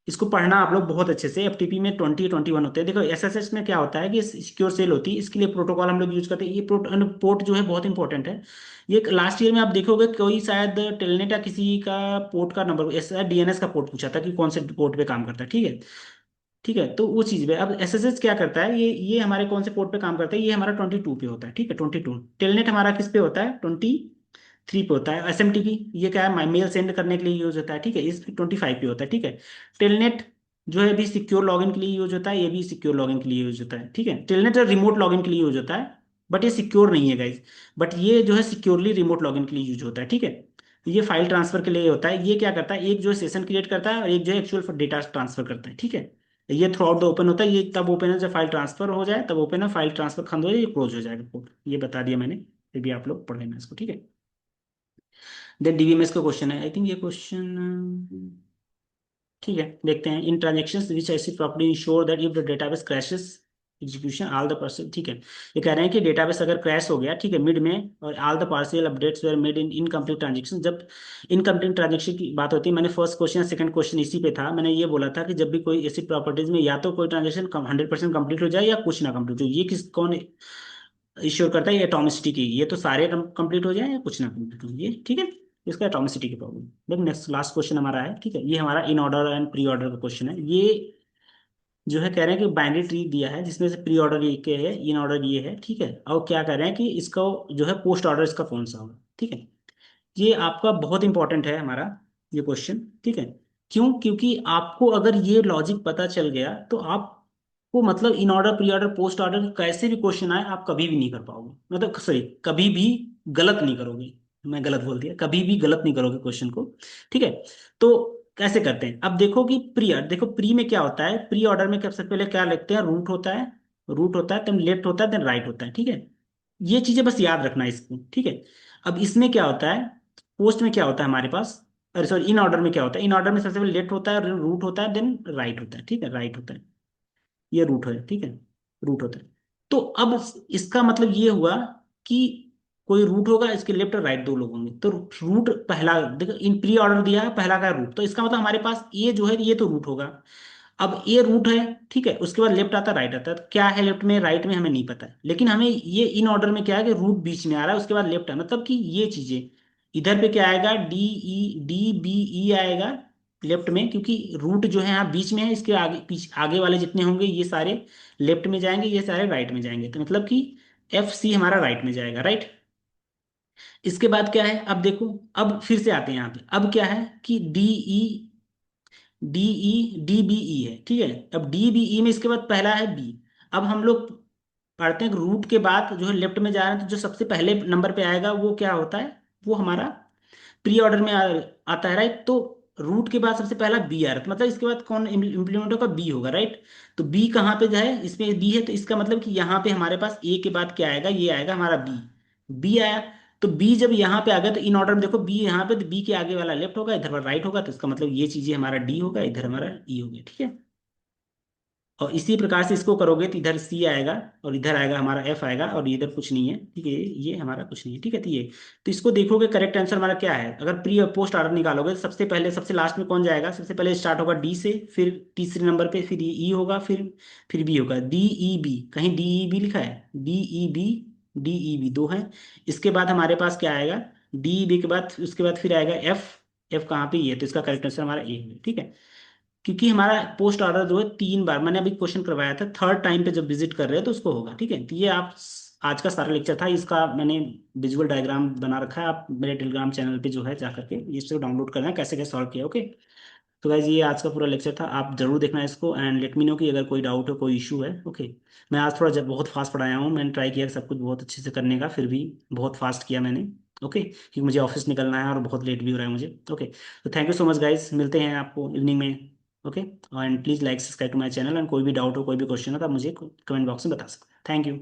इसको पढ़ना आप लोग बहुत अच्छे से, एफटीपी में 20 21 होते हैं। देखो एसएसएस में क्या होता है कि सिक्योर सेल होती है, इसके लिए प्रोटोकॉल हम लोग यूज करते हैं। ये पोर्ट जो है बहुत इंपॉर्टेंट है। ये लास्ट ईयर में आप देखोगे कोई शायद टेलनेट या किसी का पोर्ट का नंबर, ऐसा डीएनएस का पोर्ट पूछा था कि कौन से पोर्ट पे काम करता है, ठीक है। ठीक है, तो वो चीज़ पे अब एसएसएच क्या करता है, ये हमारे कौन से पोर्ट पे काम करता है, ये हमारा 22 पे होता है, ठीक है, 22। टेलनेट हमारा किस पे होता है, 23 पे होता है। एसएमटीपी ये क्या है, मेल सेंड करने के लिए यूज होता है, ठीक है, इस 25 पे होता है, ठीक है। टेलनेट जो है भी सिक्योर लॉगिन के लिए यूज होता है, ये भी सिक्योर लॉगिन के लिए यूज होता है, ठीक है। टेलनेट रिमोट लॉगिन के लिए यूज होता है, बट ये सिक्योर नहीं है गाइज, बट ये जो है सिक्योरली रिमोट लॉगिन के लिए यूज होता है, ठीक है। ये फाइल ट्रांसफर के लिए होता है। ये क्या करता है, एक जो है सेशन क्रिएट करता है और एक जो है एक्चुअल डेटा ट्रांसफर करता है, ठीक है। ये थ्रू आउट द ओपन होता है, ये तब ओपन है जब फाइल ट्रांसफर हो जाए, तब ओपन है, फाइल ट्रांसफर खत्म हो जाए ये क्लोज हो जाएगा कोड। ये बता दिया मैंने, फिर भी आप लोग पढ़ लेना इसको, ठीक है। देन डीबीएमएस का क्वेश्चन है, आई थिंक ये क्वेश्चन, ठीक है, देखते हैं। इन ट्रांजेक्शंस विच ऐसी property ensure that if the database crashes execution all the parcel, ठीक है। ये कह रहे हैं कि डेटाबेस अगर क्रैश हो गया, ठीक है, मिड में, और all the partial updates were made in incomplete transaction, जब इनकम्प्लीट ट्रांजेक्शन की बात होती है, मैंने फर्स्ट क्वेश्चन सेकंड क्वेश्चन इसी पे था, मैंने ये बोला था कि जब भी कोई ऐसी प्रॉपर्टीज में या तो कोई ट्रांजेक्शन 100% कंप्लीट हो जाए या कुछ ना कंप्लीट हो, ये किस कौन इश्योर करता है, ये एटॉमिसिटी की, ये तो सारे कंप्लीट हो जाए या कुछ ना कंप्लीट हो, ये ठीक है, इसका एटॉमिसिटी की problem. Then next last question हमारा है, ठीक है, ये हमारा in order and pre order का क्वेश्चन है। ये जो है कह रहे हैं कि बाइनरी ट्री दिया है जिसमें से प्री ऑर्डर ये के है, इन ऑर्डर ये है, ठीक है, और क्या कह रहे हैं कि इसका जो है पोस्ट ऑर्डर इसका कौन सा होगा, ठीक है। ये आपका बहुत इंपॉर्टेंट है हमारा ये क्वेश्चन, ठीक है। क्यों, क्योंकि आपको अगर ये लॉजिक पता चल गया तो आपको मतलब in order pre order post order कैसे भी क्वेश्चन आए आप कभी भी नहीं कर पाओगे, मतलब सॉरी कभी भी गलत नहीं करोगे। मैं गलत बोल दिया, कभी भी गलत नहीं करोगे क्वेश्चन को, ठीक है। तो कैसे करते हैं, अब देखो कि प्री, देखो प्री में क्या होता है, प्री ऑर्डर में सबसे पहले क्या लिखते हैं, रूट होता है, रूट होता है, देन लेफ्ट होता है, देन राइट होता है, ठीक है। ये चीजें बस याद रखना है इसको, ठीक है। अब इसमें क्या होता है, पोस्ट में क्या होता है हमारे पास, अरे सॉरी इन ऑर्डर में क्या होता है, इन ऑर्डर में सबसे पहले लेफ्ट होता है, रूट होता है, देन राइट होता है, ठीक है, राइट होता है, ये रूट है, ठीक है, रूट होता है। तो अब इसका मतलब ये हुआ कि कोई रूट होगा, इसके लेफ्ट और राइट दो लोग होंगे, तो रूट पहला देखो, इन प्री ऑर्डर दिया है पहला का रूट, तो इसका मतलब हमारे पास ये जो है ये तो रूट होगा। अब ये रूट है, ठीक है, उसके बाद लेफ्ट आता है, राइट आता है, तो क्या है लेफ्ट में राइट में हमें नहीं पता है, लेकिन हमें ये इन ऑर्डर में क्या है कि रूट बीच में आ रहा है, उसके बाद लेफ्ट है, मतलब कि ये चीजें इधर पे क्या आएगा, डी बी ई आएगा लेफ्ट में, क्योंकि रूट जो है यहाँ बीच में है, इसके आगे पीछे आगे वाले जितने होंगे ये सारे लेफ्ट में जाएंगे, ये सारे राइट में जाएंगे, तो मतलब कि एफ सी हमारा राइट में जाएगा, राइट। इसके बाद क्या है, अब देखो, अब फिर से आते हैं यहाँ पे, अब क्या है कि डी बी ई है, ठीक है। अब डी बी ई में इसके बाद पहला है बी। अब हम लोग पढ़ते हैं रूट के बाद जो है लेफ्ट में जा रहे हैं, तो जो सबसे पहले नंबर पे आएगा वो क्या होता है, वो हमारा प्री ऑर्डर में आता है, राइट। तो रूट के बाद सबसे पहला बी आ रहा है, तो मतलब इसके बाद कौन इम्प्लीमेंट होगा, बी होगा, राइट। तो बी कहाँ पे जाए, इसमें बी है, तो इसका मतलब कि यहाँ पे हमारे पास ए के बाद क्या आएगा, ये आएगा हमारा बी, बी आया। तो बी जब यहाँ पे आ गया तो इन ऑर्डर में देखो बी यहाँ पे, तो बी के आगे वाला लेफ्ट होगा, इधर वाला राइट होगा, तो इसका मतलब ये चीजें हमारा डी होगा, इधर हमारा ई हो गया, ठीक है। और इसी प्रकार से इसको करोगे तो इधर सी आएगा और इधर आएगा हमारा एफ आएगा, और इधर कुछ नहीं है, ठीक है, ये हमारा कुछ नहीं है, ठीक है। तो ये, तो इसको देखोगे करेक्ट आंसर हमारा क्या है, अगर प्री और पोस्ट ऑर्डर निकालोगे तो सबसे पहले सबसे लास्ट में कौन जाएगा, सबसे पहले स्टार्ट होगा डी से, फिर तीसरे नंबर पे फिर ई होगा, फिर बी होगा, डी ई बी, कहीं डी ई बी लिखा है, D E B, D E B दो है। इसके बाद हमारे पास क्या आएगा, डी ई बी के बाद उसके बाद फिर आएगा एफ, एफ कहाँ पे, ये तो इसका करेक्ट आंसर हमारा ए है, ठीक है। क्योंकि हमारा पोस्ट ऑर्डर जो है 3 बार, मैंने अभी क्वेश्चन करवाया था, थर्ड टाइम पे जब विजिट कर रहे हैं तो उसको होगा, ठीक है। तो ये आप आज का सारा लेक्चर था, इसका मैंने विजुअल डायग्राम बना रखा है, आप मेरे टेलीग्राम चैनल पे जो है जा करके इसको डाउनलोड करना है कैसे कैसे सॉल्व किया। ओके, तो गाइज ये आज का पूरा लेक्चर था, आप जरूर देखना इसको एंड लेट मी नो कि अगर कोई डाउट हो, कोई इशू है। ओके, मैं आज थोड़ा जब बहुत फास्ट पढ़ाया हूँ, मैंने ट्राई किया सब कुछ बहुत अच्छे से करने का, फिर भी बहुत फास्ट किया मैंने। ओके, क्योंकि मुझे ऑफिस निकलना है और बहुत लेट भी हो रहा है मुझे। ओके, तो thank you so much guys, मिलते हैं आपको इवनिंग में। Okay, and please like subscribe to my channel, एंड कोई भी डाउट हो, कोई भी क्वेश्चन हो तो आप मुझे कमेंट बॉक्स में बता सकते हैं। Thank you.